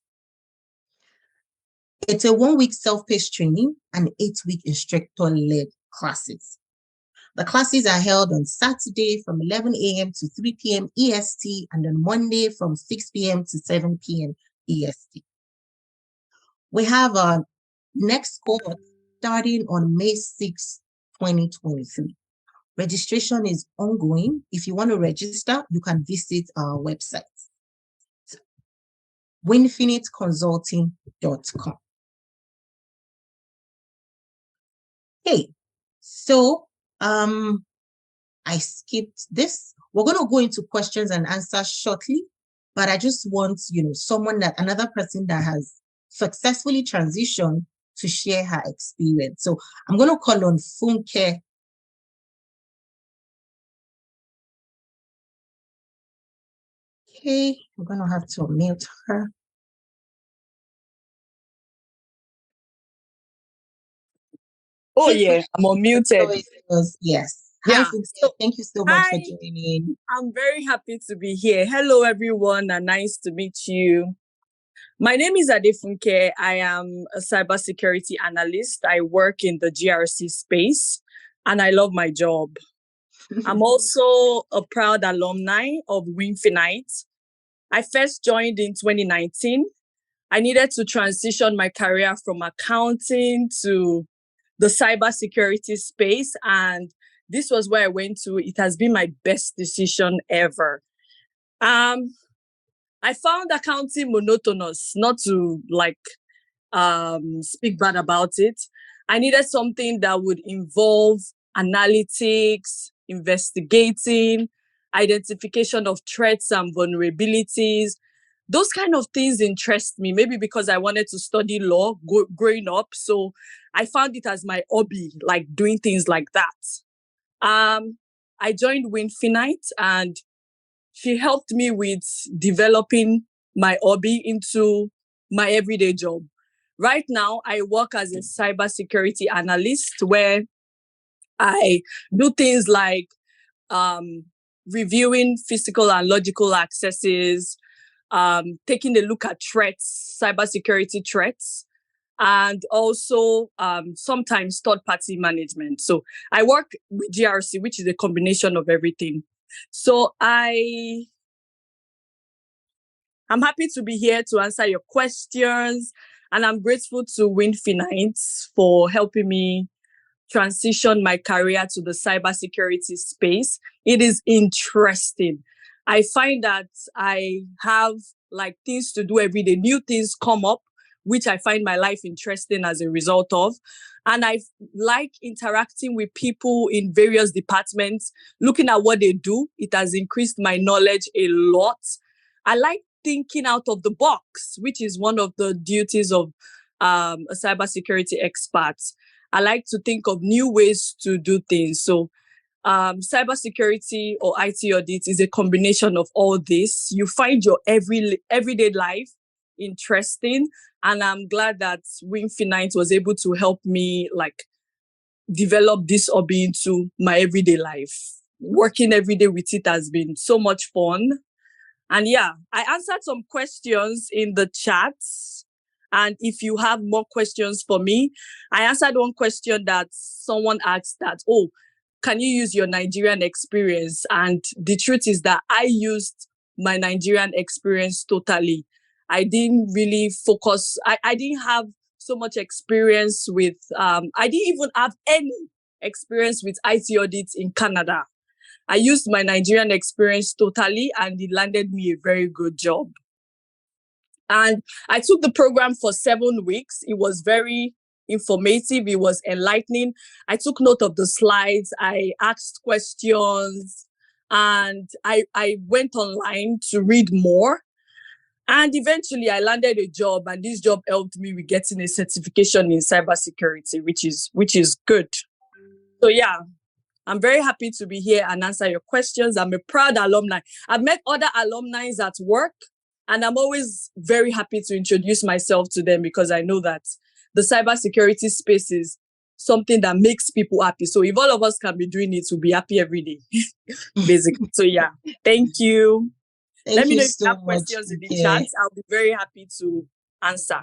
It's a 1-week self-paced training and 8-week instructor-led classes. The classes are held on Saturday from 11 a.m. to 3 p.m. EST and on Monday from 6 p.m. to 7 p.m. EST. We have a next cohort starting on May 6, 2023. Registration is ongoing. If you want to register, you can visit our website, winfiniteconsulting.com. Hey, so I skipped this. We're going to go into questions and answers shortly, but I just want, another person that has successfully transitioned to share her experience. So I'm going to call on Funke. Okay, I'm going to have to mute her. Oh, yeah, I'm unmuted. Yes. Yeah. Hi, Funke. Thank you so much for joining. I'm very happy to be here. Hello, everyone, and nice to meet you. My name is Adefunke. I am a cybersecurity analyst. I work in the GRC space, and I love my job. I'm also a proud alumni of Winfinite. I first joined in 2019. I needed to transition my career from accounting to the cybersecurity space, and this was where I went to. It has been my best decision ever. I found accounting monotonous, not to speak bad about it. I needed something that would involve analytics, investigating, identification of threats and vulnerabilities. Those kind of things interest me, maybe because I wanted to study law growing up. So I found it as my hobby, like doing things like that. I joined Winfinite and she helped me with developing my hobby into my everyday job. Right now, I work as a cybersecurity analyst where I do things like reviewing physical and logical accesses, taking a look at threats, cybersecurity threats, and also sometimes third-party management. So I work with GRC, which is a combination of everything. So I'm happy to be here to answer your questions, and I'm grateful to Winfinite for helping me transition my career to the cybersecurity space. It is interesting. I find that I have things to do every day. New things come up, which I find my life interesting as a result of. And I like interacting with people in various departments, looking at what they do. It has increased my knowledge a lot. I like thinking out of the box, which is one of the duties of a cybersecurity expert. I like to think of new ways to do things. So cybersecurity or IT audit is a combination of all this. You find your everyday life interesting. And I'm glad that Winfinite was able to help me develop this hobby into my everyday life. Working every day with it has been so much fun. And yeah, I answered some questions in the chat. And if you have more questions for me, I answered one question that someone asked that, oh, can you use your Nigerian experience? And the truth is that I used my Nigerian experience totally. I didn't really focus. I didn't have so much experience with, I didn't even have any experience with IT audits in Canada. I used my Nigerian experience totally, and it landed me a very good job. And I took the program for 7 weeks. It was very informative. It was enlightening. I took note of the slides. I asked questions, and I went online to read more. And eventually I landed a job, and this job helped me with getting a certification in cybersecurity, which is good. So yeah, I'm very happy to be here and answer your questions. I'm a proud alumni. I've met other alumni at work, and I'm always very happy to introduce myself to them because I know that the cybersecurity space is something that makes people happy. So if all of us can be doing it, we'll be happy every day, basically. So yeah, thank you. Let me know if you have questions in the chat. I'll be very happy to answer.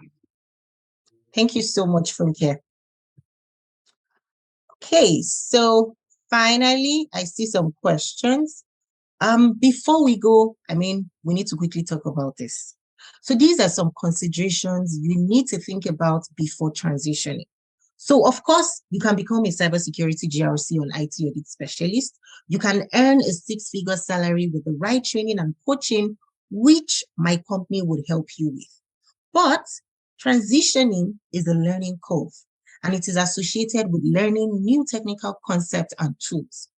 Thank you so much, Funke. Okay, so finally, I see some questions. Before we go, we need to quickly talk about this. So these are some considerations you need to think about before transitioning. So of course, you can become a cybersecurity GRC or IT audit specialist. You can earn a 6-figure salary with the right training and coaching, which my company would help you with. But transitioning is a learning curve, and it is associated with learning new technical concepts and tools.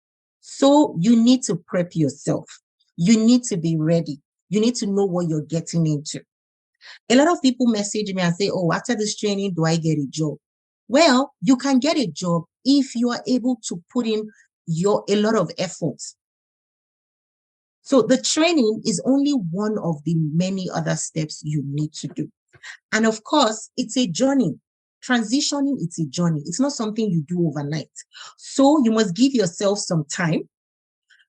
So you need to prep yourself. You need to be ready. You need to know what you're getting into. A lot of people message me and say, oh, after this training, do I get a job? Well, you can get a job if you are able to put in a lot of effort. So the training is only one of the many other steps you need to do. And of course, it's a journey. Transitioning, it's a journey. It's not something you do overnight. So you must give yourself some time.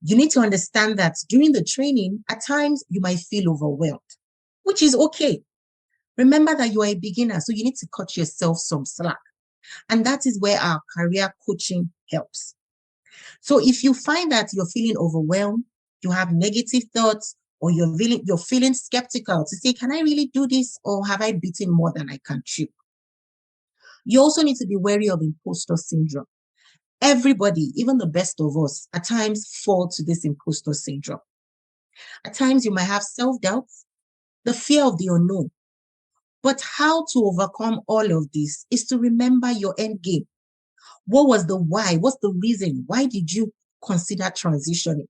You need to understand that during the training, at times you might feel overwhelmed, which is okay. Remember that you are a beginner, so you need to cut yourself some slack. And that is where our career coaching helps. So if you find that you're feeling overwhelmed, you have negative thoughts, or you're feeling skeptical to say, can I really do this, or have I beaten more than I can chew? You also need to be wary of imposter syndrome. Everybody, even the best of us, at times fall to this imposter syndrome. At times you might have self-doubt, the fear of the unknown. But how to overcome all of this is to remember your end game. What was the why? What's the reason? Why did you consider transitioning?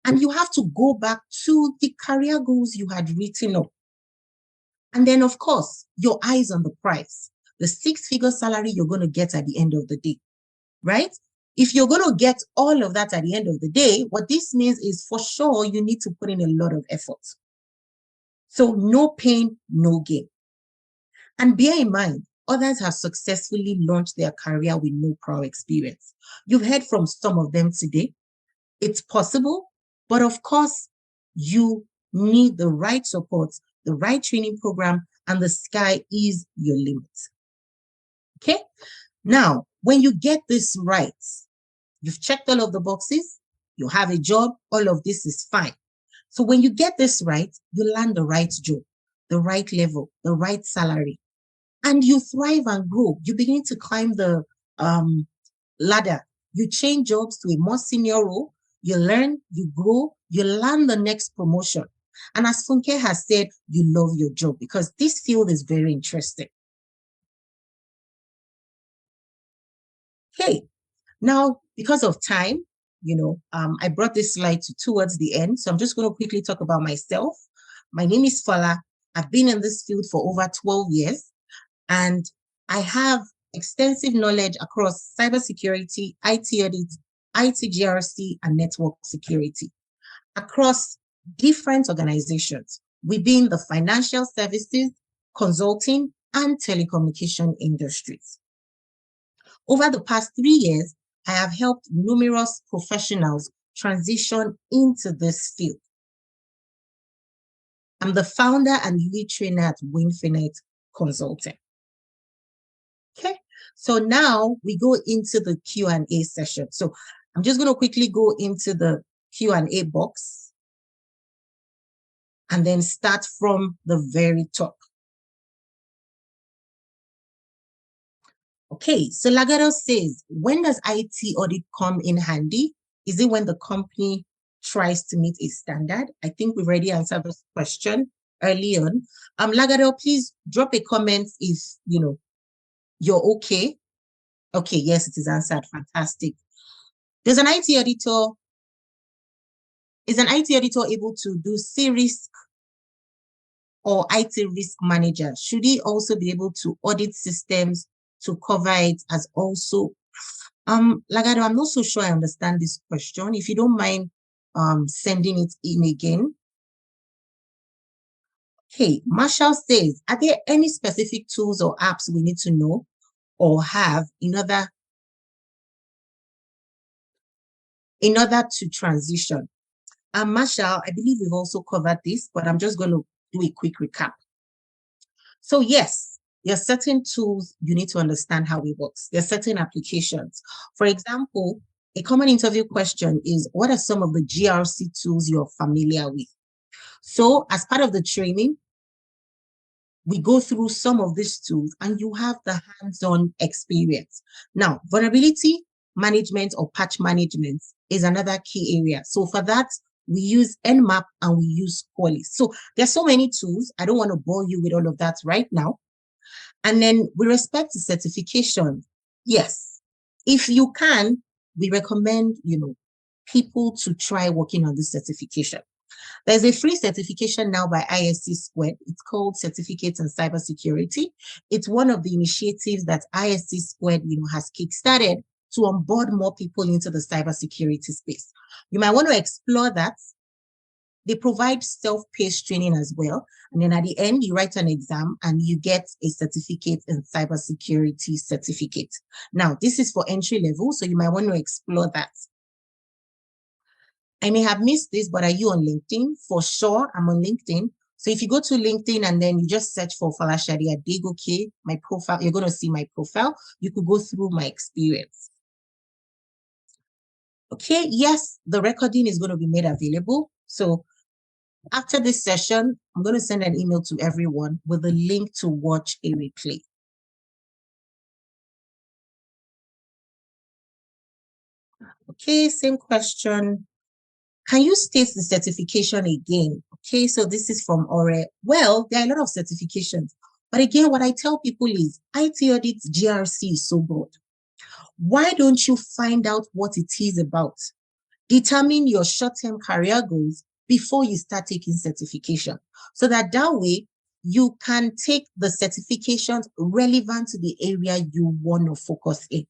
And you have to go back to the career goals you had written up. And then, of course, your eyes on the prize, the 6-figure salary you're going to get at the end of the day, right? If you're going to get all of that at the end of the day, what this means is for sure you need to put in a lot of effort. So no pain, no gain. And bear in mind, others have successfully launched their career with no prior experience. You've heard from some of them today. It's possible, but of course, you need the right support, the right training program, and the sky is your limit. Okay? Now, when you get this right, you've checked all of the boxes, you have a job, all of this is fine. So when you get this right, you land the right job, the right level, the right salary, and you thrive and grow. You begin to climb the ladder. You change jobs to a more senior role. You learn, you grow, you land the next promotion. And as Funke has said, you love your job because this field is very interesting. Okay, now because of time, I brought this slide towards the end. So I'm just going to quickly talk about myself. My name is Fala. I've been in this field for over 12 years. And I have extensive knowledge across cybersecurity, IT audit, IT GRC, and network security across different organizations within the financial services, consulting, and telecommunication industries. Over the past 3 years, I have helped numerous professionals transition into this field. I'm the founder and lead trainer at Winfinite Consulting. Okay, so now we go into the Q&A session. So I'm just going to quickly go into the Q&A box. and then start from the very top. Okay, so Lagado says, when does IT audit come in handy? Is it when the company tries to meet a standard? I think we've already answered this question early on. Lagado, please drop a comment if you're okay. Okay, yes, it is answered. Fantastic. Is an IT auditor able to do C-risk or IT risk manager? Should he also be able to audit systems to cover it as also? Lagado, I'm not so sure I understand this question. If you don't mind sending it in again. Okay, Marshall says, are there any specific tools or apps we need to know or have in order to transition? Marshall, I believe we've also covered this, but I'm just going to do a quick recap. So yes, there are certain tools you need to understand how it works. There are certain applications. For example, a common interview question is, what are some of the GRC tools you're familiar with? So as part of the training, we go through some of these tools and you have the hands-on experience. Now, vulnerability management or patch management is another key area. So for that, we use Nmap and we use Qualys. So there's so many tools. I don't want to bore you with all of that right now. And then with respect to certification, yes, if you can, we recommend, people to try working on this certification. There's a free certification now by ISC Squared. It's called Certificates in Cybersecurity. It's one of the initiatives that ISC Squared, has kickstarted to onboard more people into the cybersecurity space. You might want to explore that. They provide self-paced training as well. And then at the end, you write an exam and you get a certificate in cybersecurity certificate. Now, this is for entry level, so you might want to explore that. I may have missed this, but are you on LinkedIn? For sure, I'm on LinkedIn. So if you go to LinkedIn and then you just search for Falashade Adegoke, my profile, you're going to see my profile. You could go through my experience. Okay, yes, the recording is going to be made available. So after this session, I'm going to send an email to everyone with a link to watch a replay. Okay, same question. Can you state the certification again? Okay, so this is from Ore. Well, there are a lot of certifications. But again, what I tell people is IT Audit GRC is so broad. Why don't you find out what it is about? Determine your short-term career goals before you start taking certification. So that way, you can take the certifications relevant to the area you want to focus in.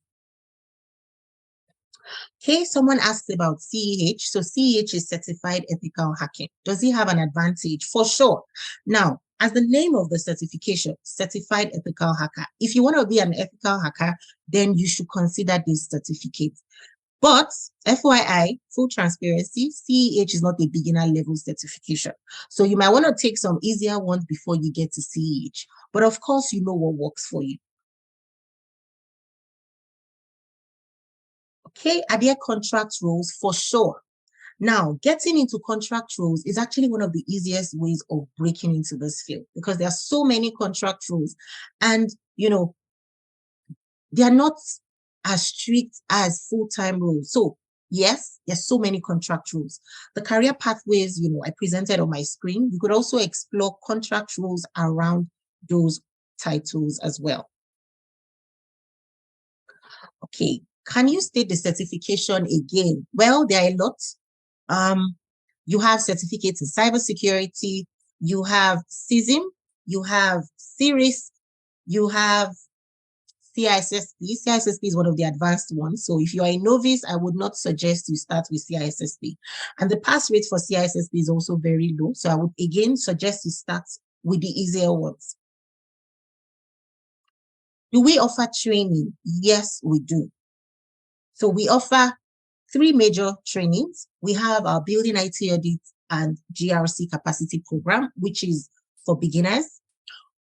Okay, someone asked about CEH. So CEH is Certified Ethical Hacking. Does it have an advantage? For sure. Now, as the name of the certification, Certified Ethical Hacker, if you want to be an ethical hacker, then you should consider this certificate. But FYI, full transparency, CEH is not a beginner level certification. So you might want to take some easier ones before you get to CEH. But of course, you know what works for you. Okay, are there contract roles? For sure. Now, getting into contract roles is actually one of the easiest ways of breaking into this field because there are so many contract roles and, they are not as strict as full-time roles. So yes, there's so many contract roles. The career pathways, I presented on my screen. You could also explore contract roles around those titles as well. Okay, can you state the certification again? Well, there are a lot. You have certificates in cybersecurity, you have CISM, you have CIRIS, you have CISSP. CISSP is one of the advanced ones. So if you are a novice, I would not suggest you start with CISSP. And the pass rate for CISSP is also very low. So I would again suggest you start with the easier ones. Do we offer training? Yes, we do. So we offer 3 major trainings. We have our Building IT Audit and GRC Capacity Program, which is for beginners.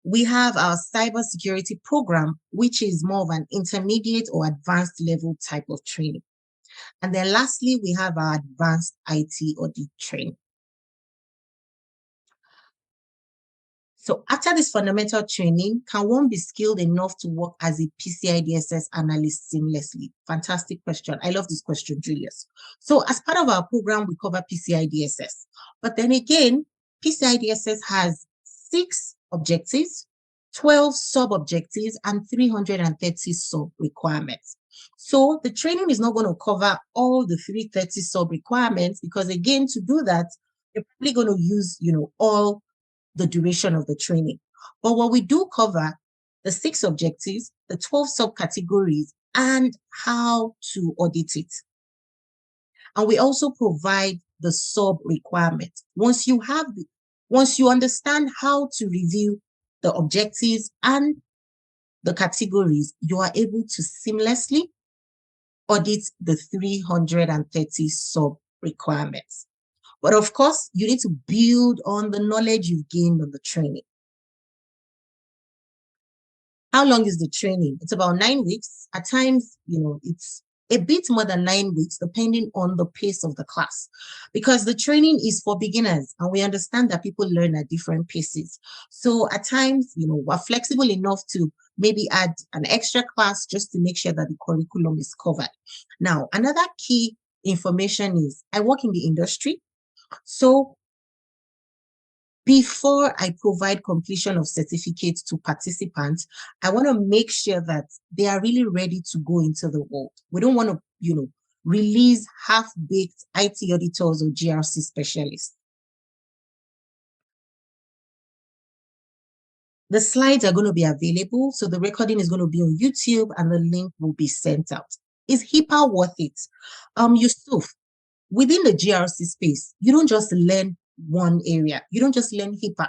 We have our cybersecurity program, which is more of an intermediate or advanced level type of training. And then lastly, we have our advanced IT audit training. So after this fundamental training, can one be skilled enough to work as a PCI DSS analyst seamlessly? Fantastic question. I love this question, Julius. So as part of our program, we cover PCI DSS. But then again, PCI DSS has 6 objectives, 12 sub-objectives, and 330 sub-requirements. So the training is not going to cover all the 330 sub-requirements because, again, to do that, you're probably going to use, all the duration of the training. But what we do cover, the 6 objectives, the 12 subcategories, and how to audit it. And we also provide the sub requirements. Once you understand how to review the objectives and the categories, you are able to seamlessly audit the 330 sub requirements. But of course, you need to build on the knowledge you've gained on the training. How long is the training? It's about 9 weeks. At times, it's a bit more than 9 weeks, depending on the pace of the class, because the training is for beginners, and we understand that people learn at different paces. So at times, we're flexible enough to maybe add an extra class just to make sure that the curriculum is covered. Now, another key information is I work in the industry. So before I provide completion of certificates to participants, I want to make sure that they are really ready to go into the world. We don't want to, release half-baked IT auditors or GRC specialists. The slides are going to be available. So the recording is going to be on YouTube and the link will be sent out. Is HIPAA worth it? Yusuf, within the GRC space, you don't just learn one area. You don't just learn HIPAA.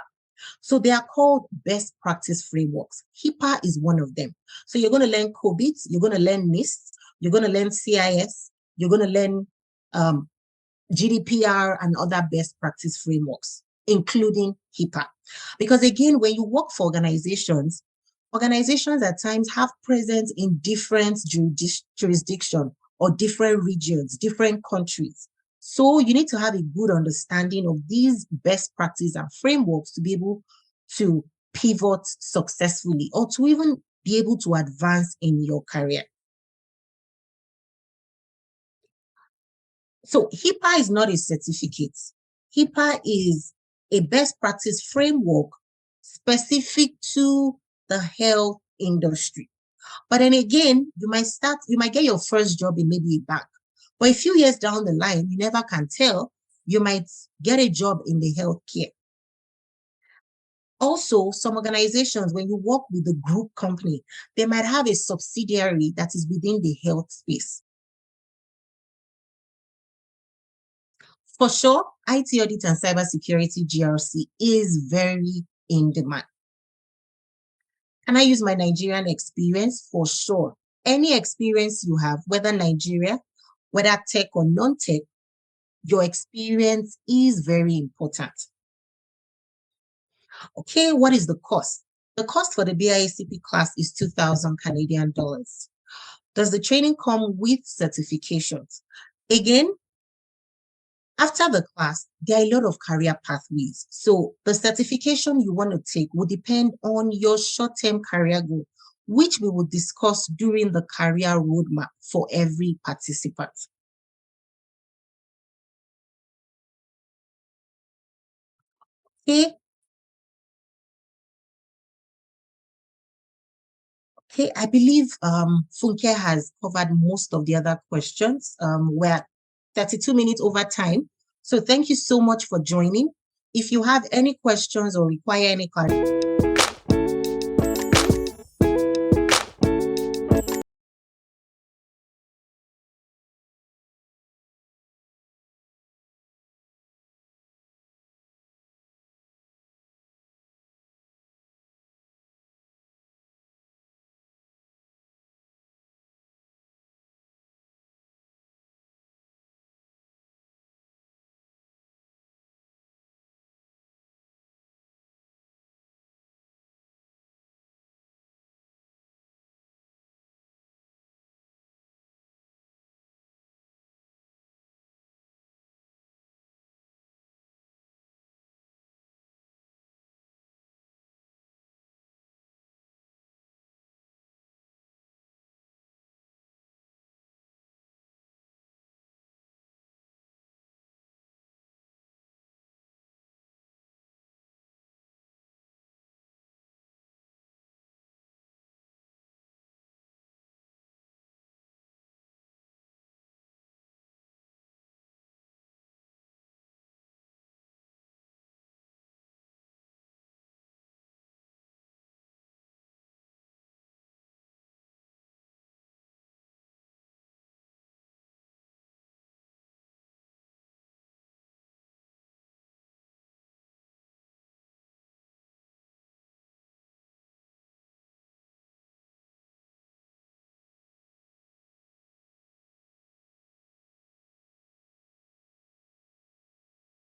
So they are called best practice frameworks. HIPAA is one of them. So you're going to learn COBIT, you're going to learn NIST, you're going to learn CIS, you're going to learn GDPR and other best practice frameworks, including HIPAA. Because again, when you work for organizations at times have presence in different jurisdictions or different regions, different countries. So you need to have a good understanding of these best practices and frameworks to be able to pivot successfully or to even be able to advance in your career. So HIPAA is not a certificate. HIPAA is a best practice framework specific to the health industry. But then again, you might get your first job in maybe a bank. But a few years down the line, you never can tell, you might get a job in the healthcare. Also, some organizations, when you work with a group company, they might have a subsidiary that is within the health space. For sure, IT Audit and Cybersecurity GRC is very in demand. Can I use my Nigerian experience? For sure. Any experience you have, whether Nigeria, whether tech or non-tech, your experience is very important. Okay, what is the cost? The cost for the BIACP class is 2,000 Canadian dollars. Does the training come with certifications? Again, after the class, there are a lot of career pathways. So the certification you want to take will depend on your short-term career goal, which we will discuss during the career roadmap for every participant. Okay, I believe Funke has covered most of the other questions. We're 32 minutes over time. So thank you so much for joining. If you have any questions or require any clarification,